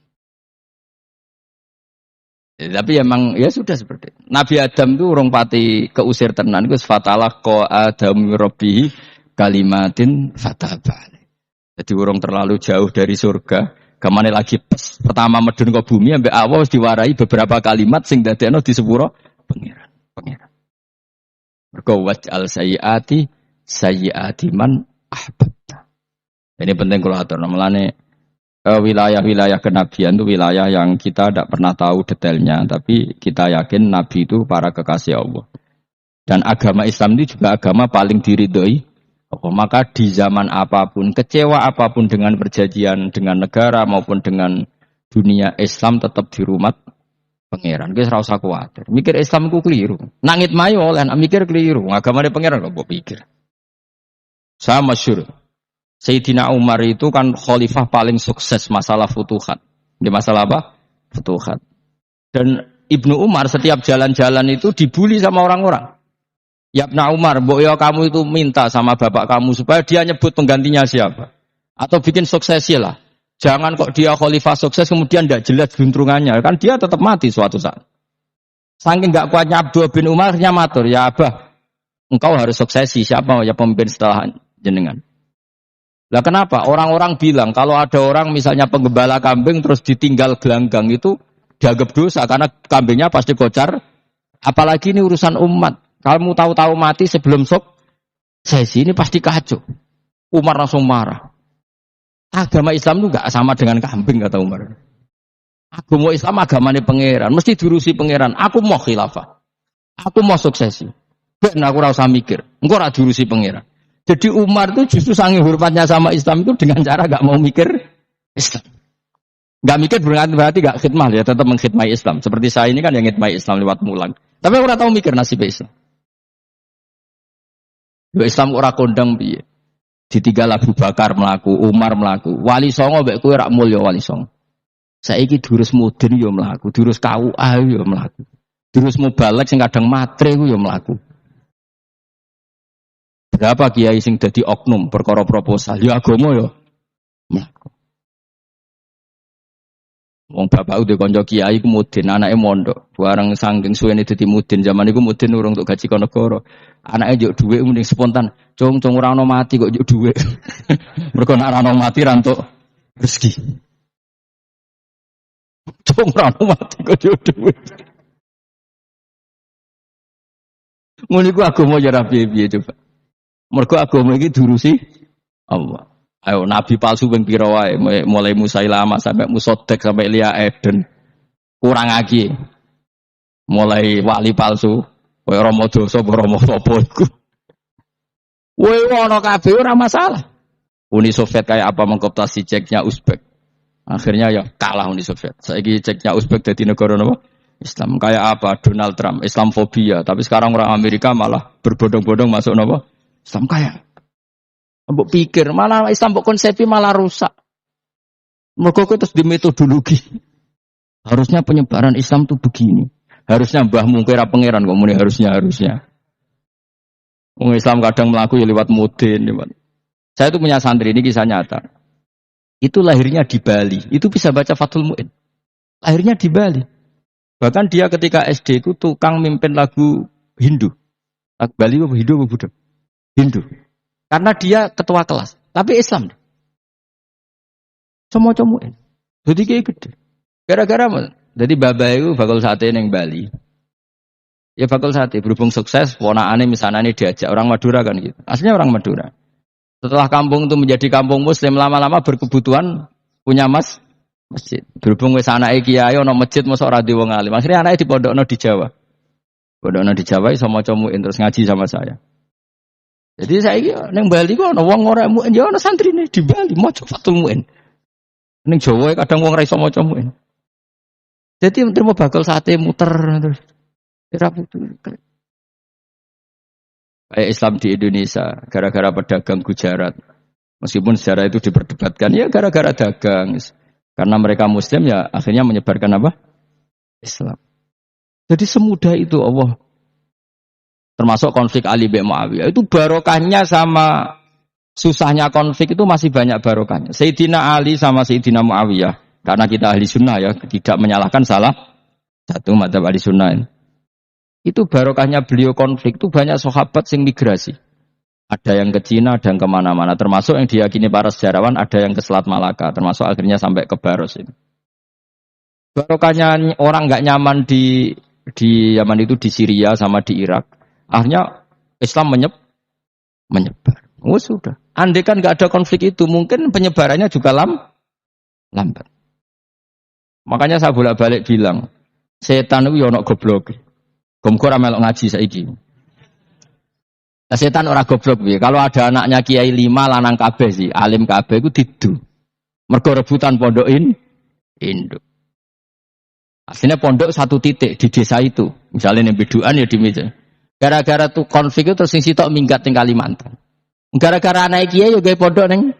Tapi emang ya sudah seperti itu. Nabi Adam itu urung pati keusir tenan iku fatalah qa Adam rabbihi kalimatin fataba. Jadi urung terlalu jauh dari surga. Gamane lagi pertama medun ke bumi ambek Allah wis diwarai beberapa kalimat sing dadekno di sepuro pangeran. Mergo waj'al sayyiati man ahbabta. Ini penting kalau atur namanya wilayah-wilayah kenabian itu wilayah yang kita tidak pernah tahu detailnya, tapi kita yakin Nabi itu para kekasih Allah. Dan agama Islam ini juga agama paling diridhoi Allah. Maka di zaman apapun, kecewa apapun dengan perjanjian dengan negara maupun dengan dunia, Islam tetap dirumat pangeran. Guys, ora usah kuwatir. Mikir Islam ku keliru. Nangit mayo oleh mikir keliru. Agama pangeran kok pikir. Saya masyhur. Sayyidina Umar itu kan khalifah paling sukses masalah futuhat. Di masalah apa? Futuhat. Dan Ibnu Umar setiap jalan-jalan itu dibully sama orang-orang. Ya Ibnu Umar, mbok ya kamu itu minta sama bapak kamu supaya dia nyebut penggantinya siapa. Atau bikin suksesi lah. Jangan kok dia khalifah sukses kemudian tidak jelas juntrungannya. Kan dia tetap mati suatu saat. Saking nggak kuatnya Abdullah bin Umar akhirnya matur, ya Abah, engkau harus suksesi. Siapa ya pemimpin setelah jenengan? Lah kenapa? Orang-orang bilang kalau ada orang misalnya penggembala kambing terus ditinggal gelanggang itu dianggap dosa karena kambingnya pasti kocar. Apalagi ini urusan umat. Kamu tahu-tahu mati sebelum sesi ini pasti kacau. Umar langsung marah. Agama Islam itu enggak sama dengan kambing kata Umar. Agama Islam agamanya pangeran, mesti diurusi pangeran. Aku mau khilafah. Aku mau suksesi. Ben aku ora usah mikir. Engko ora diurusi pangeran. Jadi Umar itu justru saking hormatnya sama Islam itu dengan cara gak mau mikir Islam. Gak mikir berarti gak khidmah ya, tetap mengkhidmati Islam. Seperti saya ini kan yang khidmati Islam lewat mulang. Tapi aku ora tahu mikir nasib Islam. Yo Islam ora kondang piye. Ditinggal Abu Bakar mlaku, Umar mlaku. Wali songo mbek kowe rak mulya wali songo. Saiki durus mudin yo mlaku, durus KUA yo mlaku. Durus mubalek sing kadang matre ku yo mlaku. Berapa kiai sing dadi oknum perkara proposal ya agama ya mlaku. Wong bapak udah kanca kiai ku mudin, anake mondok. Bareng saking suwene dadi mudin, zaman iku mudin urung untuk gaji negara. Anake njuk dhuwit mending spontan. Cung ora ono mati kok njuk dhuwit. Mergo nek ora ono mati ra entuk rezeki. Cung ora ono mati kok njuk dhuwit. Ngono iku agama ya ra piye-piye coba. Mergo agama iki diurusi Allah. Ayo nabi palsu ping pira wae mulai Musailamah sampai Musaddaq sampai Lia Eden. Kurang lagi. Mulai wali palsu kaya Rama Dosa apa Rama sapa iku. Kowe ono kabeh ora masalah. Uni Soviet kayak apa mengkooptasi ceknya Uzbek. Akhirnya ya kalah Uni Soviet. Saiki ceknya Uzbek dadi negara napa? Islam. Kayak apa Donald Trump, Islamfobia, tapi sekarang orang Amerika malah berbondong-bondong masuk napa? Islam kaya. Mbok pikir malah Islam mbok konsepi malah rusak. Mergo terus di metodologi. Harusnya penyebaran Islam tuh begini. Harusnya Mbah Mungkira pangeran kok muni harusnya. Wong Islam kadang mlaku ya lewat mudin, lewat. Saya itu punya santri ini kisah nyata. Itu lahirnya di Bali. Itu bisa baca Fathul Mu'in. Lahirnya di Bali. Bahkan dia ketika SD itu tukang mimpin lagu Hindu. Lagu Bali apa Hindu apa Buddha? Hindu. Karena dia ketua kelas. Tapi Islam. Semua-semuin. Jadi kayak gede. Gara-gara apa? Jadi bapak itu bakal sate yang Bali. Ya bakal sate. Berhubung sukses, ponakane misalnya ini diajak. Orang Madura kan gitu. Aslinya orang Madura. Setelah kampung itu menjadi kampung muslim, lama-lama berkebutuhan punya masjid. Berhubung wis anake kiai ana masjid mosok ora di wong alim. Akhirnya anake dipondokno di Jawa. Pondokno di Jawa iso maca muin terus ngaji sama saya. Jadi saiki ning Bali kok ana wong ora muin ya ana santrine di Bali maca Fathul Muin. Ning Jawa kadang wong ora iso maca muin. Jadi terima bakal sate muter terus. Ora butuh. Kayak Islam di Indonesia gara-gara pedagang Gujarat. Meskipun sejarah itu diperdebatkan ya gara-gara dagang. Karena mereka muslim ya akhirnya menyebarkan apa? Islam. Jadi semudah itu Allah. Termasuk konflik Ali bin Muawiyah. Itu barokahnya sama susahnya konflik itu masih banyak barokahnya. Sayyidina Ali sama Sayyidina Muawiyah. Karena kita ahli sunnah ya. Tidak menyalahkan salah satu madzhab ahli sunnah ini. Itu barokahnya beliau konflik itu banyak sahabat yang migrasi. Ada yang ke Cina, ada yang kemana-mana. Termasuk yang diyakini para sejarawan, ada yang ke Selat Malaka. Termasuk akhirnya sampai ke Baros ini. Barokahnya orang nggak nyaman di Yaman itu di Syria sama di Irak. Akhirnya Islam menyebar. Oh sudah. Andai kan nggak ada konflik itu, mungkin penyebarannya juga lambat. Makanya saya bolak-balik bilang, setan itu ya ono goblok. Gomkor melok ngaji saiki. Setan ora goblok piye? Kalau ada anaknya kiai 5 lanang kabeh sih, alim kabeh iku didu. Mergo rebutan pondokin induk. Aslinya pondok satu titik di desa itu. Misalnya ning biduan ya di meja. Gara-gara tuh konflik itu terus sing sitok minggat ning Kalimantan. Gara-gara anak kiai yo gawe pondok ning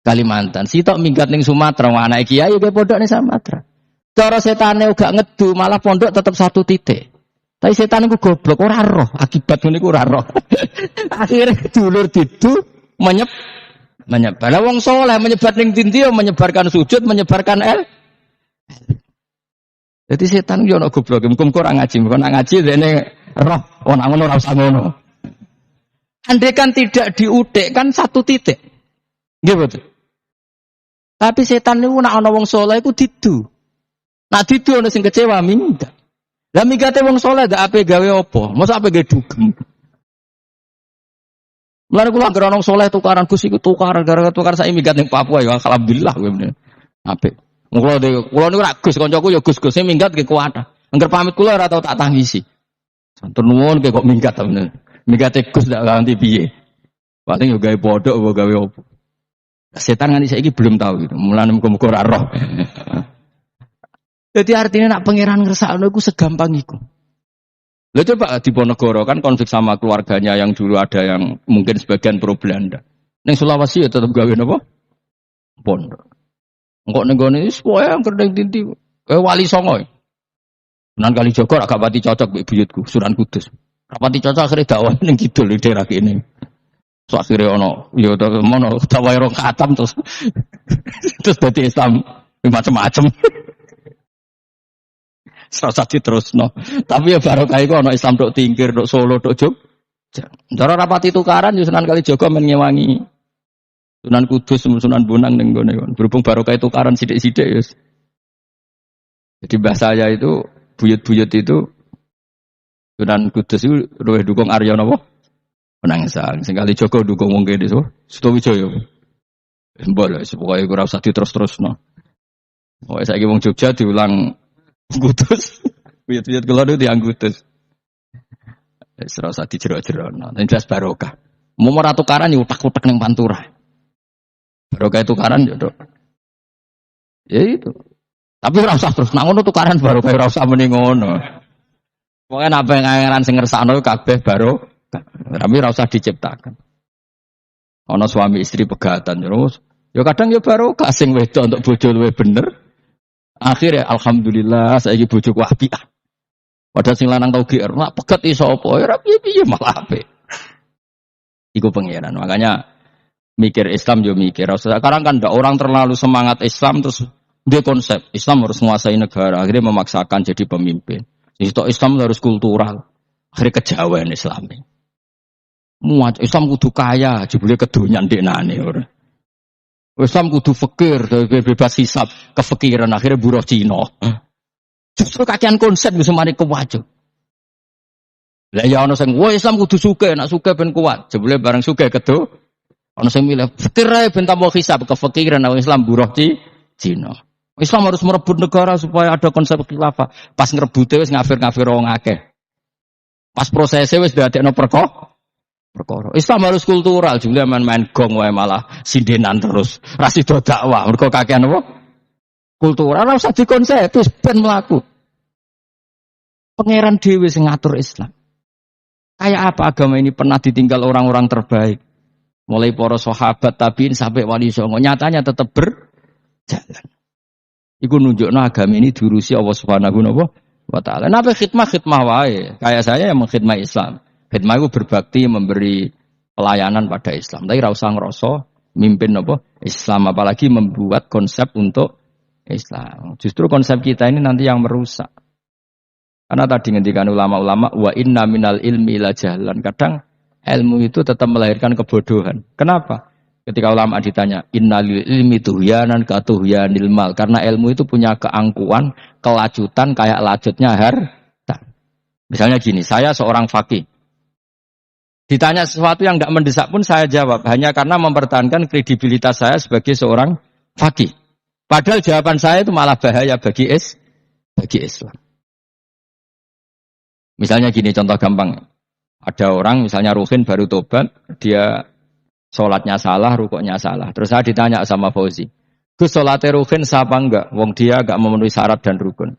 Kalimantan. Sitok minggat ning Sumatera, anak kiai yo gawe pondok ning Sumatera. Cara setane uga ngedu, malah pondok tetap satu titik. Tapi setan iku goblok ora roh, akibat ngene iku ora roh. Akhire dulur didu menyebar. Lah wong saleh menyebar ning ndi menyebarkan sujud, menyebarkan Jadi setan yo ana goblok, muga-muga ora ngaji, muga nak ngaji dene roh, ana ngono ora usah ngono. Andai kan tidak diudik kan satu titik. Nggih betul. Tapi setan niku nak ana wong saleh iku didu. Nak didu ana sing kecewa minggat. Lah mingate wong saleh gak ape gawe apa? Mosok ape gawe dugem. Mulane kula anggere ana wong saleh tukaran Gus iku tukaran gara-gara tukar sak minggat ning Papua ya alhamdulillah kowe meneh. Apik. Kula niku rak Gus kancaku ya Gus-Gus sing minggat ge kuat. Angger pamit kula ora tau tak tangisi. Santur nuwun kok minggat ta bener. Mingate Gus ndak ganti piye. Paling yo gawe podok apa gawe opo. Setan nganti saiki belum tahu gitu. Mulane muga-muga ora roh. Jadi artinya nak pangeran ngersakno iku segampang iku. Lah coba di Ponegoro kan konflik sama keluarganya yang dulu ada yang mungkin sebagian pro Belanda. Ning Sulawesi ya tetep gawe napa? Pondok. Engko ning gone wis pokoke kerdeng tinti. Wali Songo. Sunan Kalijaga agak pati cocok mbek buyutku, Sunan Kudus. Rapati cocok akhirnya dakwah ning kidul di daerah kene. So akhirnya ono ya mono dakwah rong khatam terus dadi Islam macam-macam. Serasa diterusno. Tapi ya barokah iku ana Islam tok Tingkir, tok Solo, tok Jogja. Cara rapati tukaran yo Sunan Kalijaga men ngewangi Sunan Kudus, Sunan Bonang ning gone. Berhubung barokah tukaran sithik-sithik ya. Jadi bahasa saya itu buyut-buyut itu Sunan Kudus itu luwih dukung Arya napa? Penangsang. Sing Kalijaga dukung wong kene so. Sutawijaya. Mbok lho pokoke ora usah diterus-terusno. Pokoke saiki wong Jogja diulang Kudus, buyut-buyut kula niku tiyang Kudus. Wis ora usah dijero-jerono. Nek jelas barokah. Mau ora tukaran yo utak-utak ning Pantura. Barokah tukaran yo tok. Ya itu. Tapi ora usah terus nang ngono tukaran barokah ora usah muni ngono. Pokoke nek pangeran sing ngersakno kabeh barokah. Tapi ora usah diciptakan. Ana suami istri pegatan terus. Yo kadang yo barokah sing wedok untuk bojo luwih bener. Akhirnya alhamdulillah saiki bojoku apik. Padahal sing lanang tau GR, nak pegat iso apa? Ora piye-piye malah apik. Iku pangeran. Makanya mikir Islam yo mikir. Sekarang kan ndak orang terlalu semangat Islam terus dia konsep Islam harus menguasai negara, akhirnya memaksakan jadi pemimpin. Itu Islam harus kultural. Akhirnya kejawen Islami. Muat Islam kudu kaya, jebule kedonyan ndeknane ora. Islam kudu fakir, bebas hisab, kefikiran akhirnya buruh Cina. Justru kakean konsep bisa mari kewajib. Lah ya ana sing, "Wah Islam kudu sugih, nek sugih ben kuat." Jebule bareng sugih kedo, ana sing milih fakir ae ben tambah hisab, kefikiran nek Islam buruh Cina. Islam harus merebut negara supaya ada konsep khilafah. Pas ngrebute wis ngafir-ngafir wong akeh. Pas prosesnya wis dadekno perkara. Islam harus kultural, jebule main-main gong wae malah sindenan terus. Ra sida dakwah, mergo kakean apa? Kultural ora usah dikonsep, wis ben mlaku. Pangeran dhewe sing ngatur Islam. Kayak apa agama ini pernah ditinggal orang-orang terbaik. Mulai para sahabat tabiin sampai wali songo, nyatanya tetap berjalan. Iku nunjukno agama ini diurusi Allah Subhanahu wa taala. Napa khidmah wae. Kayak saya yang mengkhidmah Islam. Khidmah itu berbakti memberi pelayanan pada Islam. Tapi ra usah ngrasa mimpin apa Islam, apalagi membuat konsep untuk Islam. Justru konsep kita ini nanti yang merusak. Karena tadi ngendikan ulama-ulama wa inna minal ilmi la jahlan. Kadang ilmu itu tetap melahirkan kebodohan. Kenapa? Ketika ulama ditanya innalil ilmi tuhyanan ka tuhyanil mal. Karena ilmu itu punya keangkuhan, kelajutan kayak lajutnya harta. Misalnya gini, saya seorang faqih. Ditanya sesuatu yang tidak mendesak pun saya jawab. Hanya karena mempertahankan kredibilitas saya sebagai seorang faqih. Padahal jawaban saya itu malah bahaya bagi Islam. Misalnya gini, contoh gampang. Ada orang misalnya Ruhin baru tobat, dia sholatnya salah, rukuknya salah. Terus saya ditanya sama Fauzi, Gus sholatnya Ruhin sah apa enggak? Wong dia enggak memenuhi syarat dan rukun.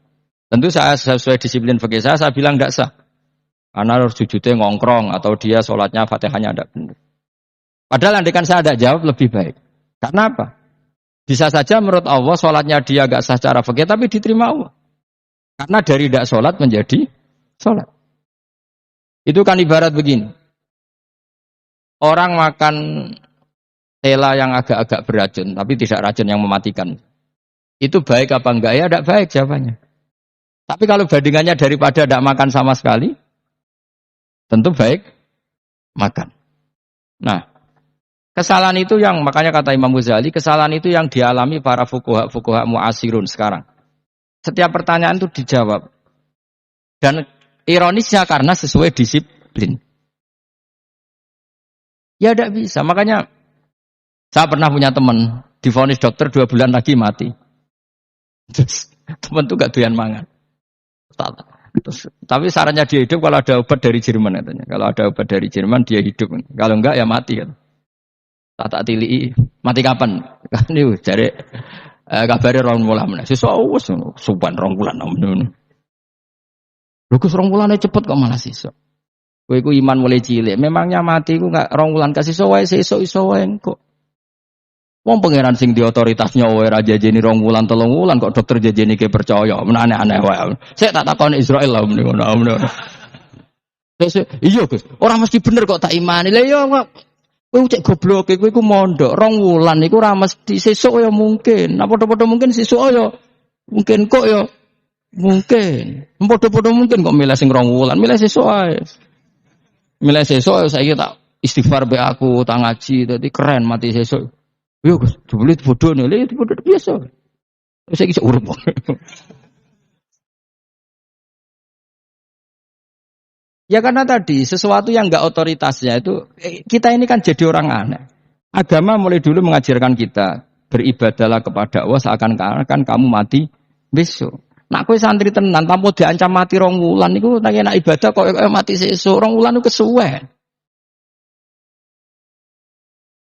Tentu saya sesuai disiplin fikih saya bilang enggak sah. Karena harus sujudnya ngongkrong atau dia sholatnya fatihahnya tidak benar. Padahal andaikan saya tidak jawab lebih baik. Karena apa? Bisa saja menurut Allah sholatnya dia enggak sah secara fikih tapi diterima Allah. Karena dari tidak sholat menjadi sholat. Itu kan ibarat begini. Orang makan tela yang agak-agak beracun, tapi tidak racun yang mematikan. Itu baik apa enggak? Ya tidak baik jawabannya. Tapi kalau bandingannya daripada tidak makan sama sekali, tentu baik makan. Nah, kesalahan itu yang, makanya kata Imam Ghazali, kesalahan itu yang dialami para fuqaha mu'asirun sekarang. Setiap pertanyaan itu dijawab. Dan ironisnya karena sesuai disiplin. Ya tidak bisa. Makanya saya pernah punya teman, divonis dokter 2 bulan lagi mati. Terus teman itu gak doyan mangan. Terus, tapi sarannya dia hidup kalau ada obat dari Jerman katanya. Kalau ada obat dari Jerman dia hidup. Kalau enggak ya mati kan. Tak tilii mati kapan? Kan niku jare kabare 2 bulan meneh. Sesuk wis suban 2 bulan ngono. Lho Gus 2 bulane cepet kok malah sesuk. Kowe iku iman mulai cilik. Memangnya mati iku enggak 2 bulan kasih sesuk wae sesuk iso wae kok. Wong pangeran sing di otoritasnya wae ra jajeni 2 bulan 3 bulan kok dokter jajeni ke percaya. Men aneh-aneh wae. Sik tak takoni Israil lah ngono. Iya Gus, ora mesti bener kok tak imani. Lah iya kok kowe cek goblok kowe iku mondok 2 wulan iku ora mesti sesuk ya mungkin. Nah padha-padha mungkin sesuk ya mungkin kok ya mungkin. Padha-padha mungkin kok milih sing 2 wulan, milih sesuk ae. Milih sesuk saiki tak istighfar be aku, tak ngaji dadi keren mati sesuk. Yo Gus, jebule bodoh nih, lha bodoh biasa. Saiki iso urip. Ya karena tadi sesuatu yang enggak otoritasnya itu kita ini kan jadi orang aneh. Agama mulai dulu mengajarkan kita beribadahlah kepada Allah seakan-akan kamu mati besok. Nak kowe santri tenan tanpa diancam mati 2 wulan niku nak ibadah kok mati sesuk 2 wulan niku kesuwen.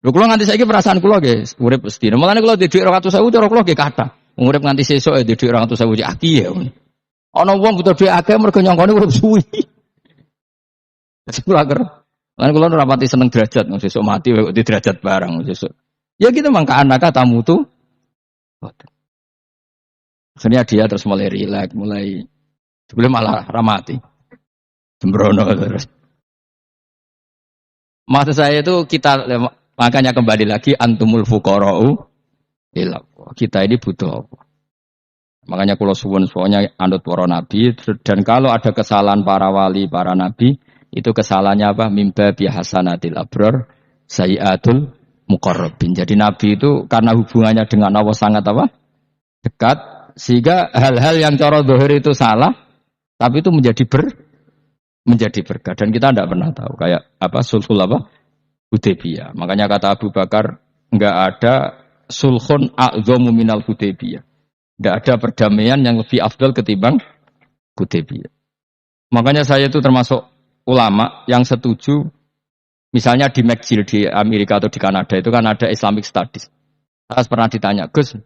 Lho kula nganti saiki perasaan kula nggih urip mesti. Mulane kula di dhuwit 200.000 cara kula nggih kathah. Urip nganti sesuk di dhuwit 200.000 cek aki ya. Ana wong butuh dhuwit akeh mergo nyongkone urip suwi. Kula ker. Lan kula ora pati seneng derajat, sesuk mati kok di derajat barang sesuk. Ya gitu mangka anak tamu tuh. Akhirnya dia terus mulai rileks, mulai sebelum malah ramati. Sembrono terus. Maksud saya itu kita makanya kembali lagi antumul fuqara'u ila kita ini butuh apa? Makanya kula suwun soalnya anut para nabi dan kalau ada kesalahan para wali, para nabi itu kesalahannya apa? Mimba bihasanatil abrar sayyatul muqarrabin. Jadi nabi itu karena hubungannya dengan Allah sangat apa? Dekat sehingga hal-hal yang cara zahir itu salah tapi itu menjadi berkah dan kita tidak pernah tahu kayak apa sulhul apa Hudaybiyah. Makanya kata Abu Bakar enggak ada sulhun a'dhamu minal Hudaybiyah. Enggak ada perdamaian yang lebih afdal ketimbang Hudaybiyah. Makanya saya itu termasuk ulama yang setuju misalnya di McGill di Amerika atau di Kanada itu kan ada Islamic Studies. Saya pernah ditanya, Gus,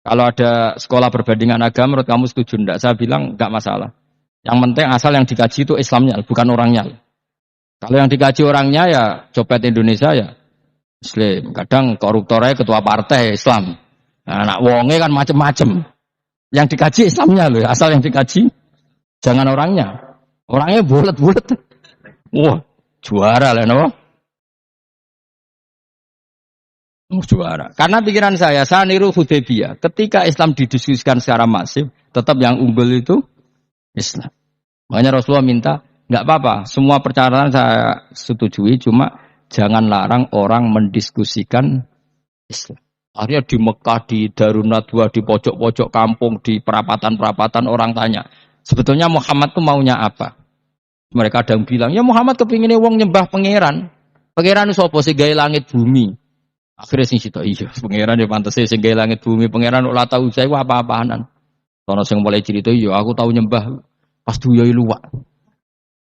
kalau ada sekolah perbandingan agama menurut kamu setuju enggak? Saya bilang enggak masalah. Yang penting asal yang dikaji itu Islamnya, bukan orangnya. Kalau yang dikaji orangnya ya copet Indonesia ya Muslim. Kadang koruptornya ketua partai Islam. Nah, anak wonge kan macem-macem. Yang dikaji Islamnya loh, asal yang dikaji jangan orangnya. Orangnya bulet-bulet. Wah, juara lah no. Juara. Karena pikiran saya niru Hudaybiyah. Ketika Islam didiskusikan secara masif, tetap yang unggul itu Islam. Makanya Rasulullah minta, enggak apa-apa, semua percaraan saya setujui, cuma jangan larang orang mendiskusikan Islam. Akhirnya di Mekah, di Darun Nadwa, di pojok-pojok kampung, di perapatan-perapatan orang tanya, sebetulnya Muhammad itu maunya apa? Mereka ada yang bilang, ya Muhammad kepinginnya wong nyembah pangeran. Pangeran itu apa sih gaya langit bumi? Akhirnya sing situ, iya pangeran ya pantas sing gaya langit bumi. Pangeran ora tahu saya apa-apaanan. Sono sing mulai cerita, iya aku tahu nyembah pas duyoi luwak.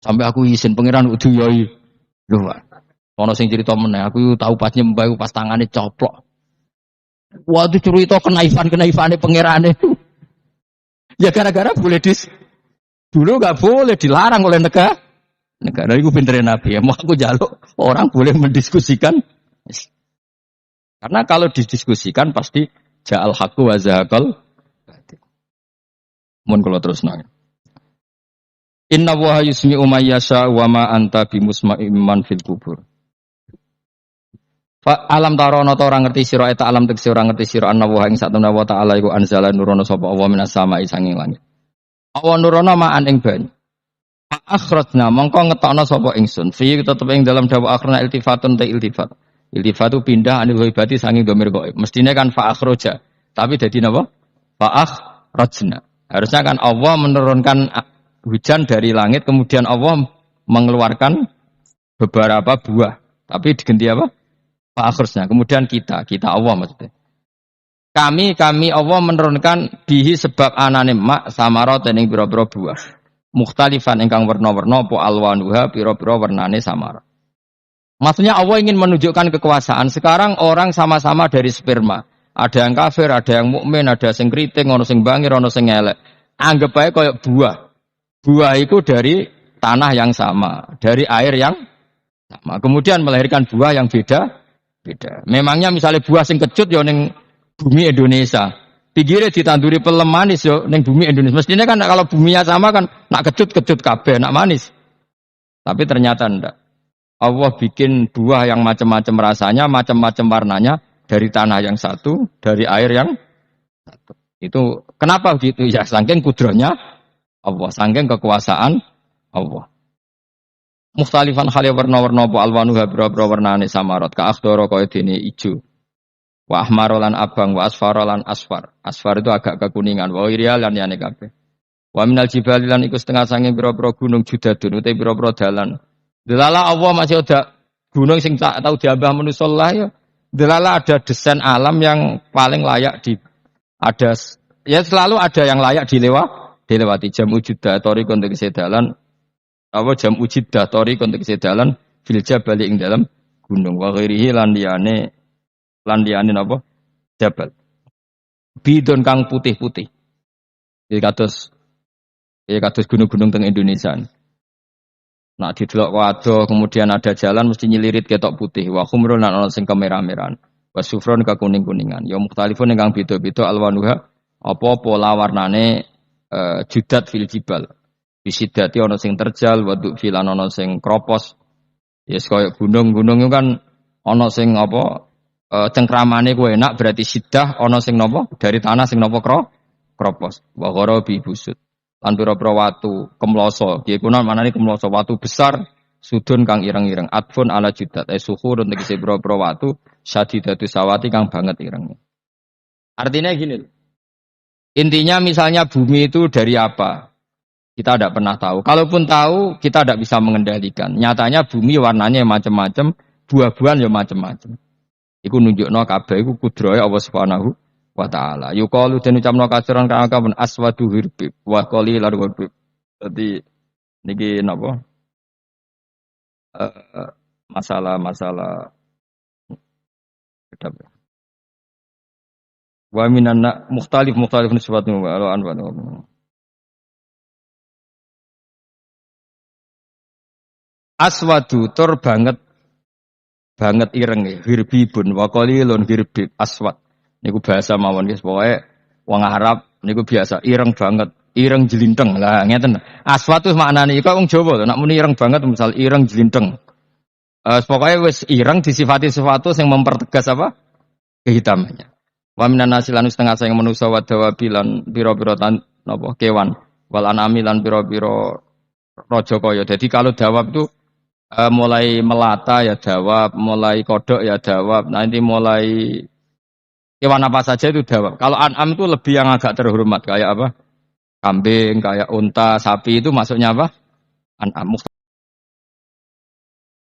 Sampai aku izin pangeran duyoi luwak. Sono sing cerita meneh, aku tahu pas nyembah pas tangane coplok. Waduh cerita kenaifan-kenaifane pangerane. Ya gara-gara boleh dulu nggak boleh dilarang oleh negara. Negara itu pinterin Nabi ya. Mau aku jaluk orang boleh mendiskusikan. Karena kalau didiskusikan pasti ja'al haqqu wa zahaqal. Mun kalau terus nang. Inna wa yusmi'u may yasha wa ma anta bimusma'im man fil kubur. Fa alam tarono ta ora ngerti sira eta alam tekse ora ngerti sira anna wa ing satuna wa ta'ala iku anzala nurono sapa Allah minas sama'i sanging langit. Allah nurono ma'an ing banyu. Fa akhrajna mongko ngetokno sapa ingsun. Fi tetep ing dalam dawa akhrana iltifatun ta iltifat. Iltifatu pindah anil ghaibati sanging dhamir ghaib. Mestine kan fa akhraja. Tapi dadi napa? Fa akhrajna. Harusnya kan Allah menurunkan hujan dari langit, kemudian Allah mengeluarkan beberapa buah. Tapi diganti apa? Akhirnya. Kemudian kita Allah maksudnya. Kami Allah menurunkan bihi sebab anane mak samarat ing pira-pira buah. Mukhtalifan ingkang warna-warna apa alwanuha pira-pira warnane samar. Maksudnya Allah ingin menunjukkan kekuasaan. Sekarang orang sama-sama dari sperma. Ada yang kafir, ada yang mukmin, ada sing kriting, ono sing bangir, ono sing elek. Anggap aja kayak buah. Buah itu dari tanah yang sama, dari air yang sama. Kemudian melahirkan buah yang beda. Memangnya misalnya buah sing kecut ya ning bumi Indonesia. Pinggirnya ditanduri pelem manis ya ning bumi Indonesia. Mestinya kan kalau buminya sama kan nak kecut kabeh, nak manis. Tapi ternyata ndak. Allah bikin buah yang macam-macam rasanya, macam-macam warnanya dari tanah yang satu, dari air yang satu. Itu kenapa begitu? Ya saking kudronya Allah, saking kekuasaan Allah. Mukhtalifan khali warna-warna apa alwanuha bira-bira warnane samarat ka akhdara kaya dene ijo. Wa ahmarolan abang wa asfarolan asfar. Asfar itu agak kekuningan, wa irial lan yane kabeh. Wa minal jibali lan iku setengah sange bira-bira gunung judadun utawa bira-bira dalan. Delala Allah masih ada gunung sing tak tahu diambah manusa lah ya. Delala ada desain alam yang paling layak ada ya selalu ada yang layak dilewati jam ujudah tori kontek sedalan apa jam ujidah tori kontek sedalan filja balik ing dalam gunung wa ghairihi lan liyane napa jabal bidon kang putih-putih iki kados gunung-gunung teng Indonesia. Nah didelok wado kemudian ada jalan mesti nyilirit ketok putih wa khumrun lan ana sing kemerah-merahan wa sufron ka kuning-kuningan ya mukhtalifun ingkang beda-beda alwanuha apa pola warnane judat fil jibal bisidati ana sing terjal wa filan ana sing kropos yes kaya gunung-gunung itu kan ana sing apa cengkramane ku enak berarti sidah ana sing napa dari tanah sing napa kropos wa gharabi busut lan pira-pira watu kemloso piye kuna manane kemloso watu besar sudun kang ireng-ireng adfun ala judat suhurun tegese pira-pira watu sadidatu sawati kang banget ireng. Artinya gini intinya misalnya bumi itu dari apa kita tidak pernah tahu, kalaupun tahu kita tidak bisa mengendalikan. Nyatanya bumi warnanya macam-macam, buah-buahan ya macam-macam. Iku nunjukno kabeh iku kudrohe Allah Subhanahu wa ta'ala. Yuqalu den ucapno kaciran kang kabeh aswadu hirbib wa qalilan hirbib. Dadi niki napa? Masalah kitab. Wa minanna mukhtalif nisbatu wa anwa. Aswadu tur banget ireng hirbibun wa qalilun hirbib aswad. Niku bahasa mawon guys, pokoke wong Arab niku biasa ireng banget, ireng jelinteng. Lah ngeten. Aswad itu maknane iku wong Jawa to, nek muni ireng banget misal ireng jelinteng. Pokoke wis ireng disifati sesuatu yang mempertegas apa? Kehitamannya. Wa minan nasilan setengah sayang manusa wa dawabilan pira-pira napa kewan wal anami lan pira-pira raja kaya. Jadi kalau dawab itu mulai melata ya dawab, mulai kodok ya dawab. Nanti mulai hewan apa saja itu dawab. Kalau an'am itu lebih yang agak terhormat kayak apa? Kambing, kayak unta, sapi itu masuknya apa? An'am.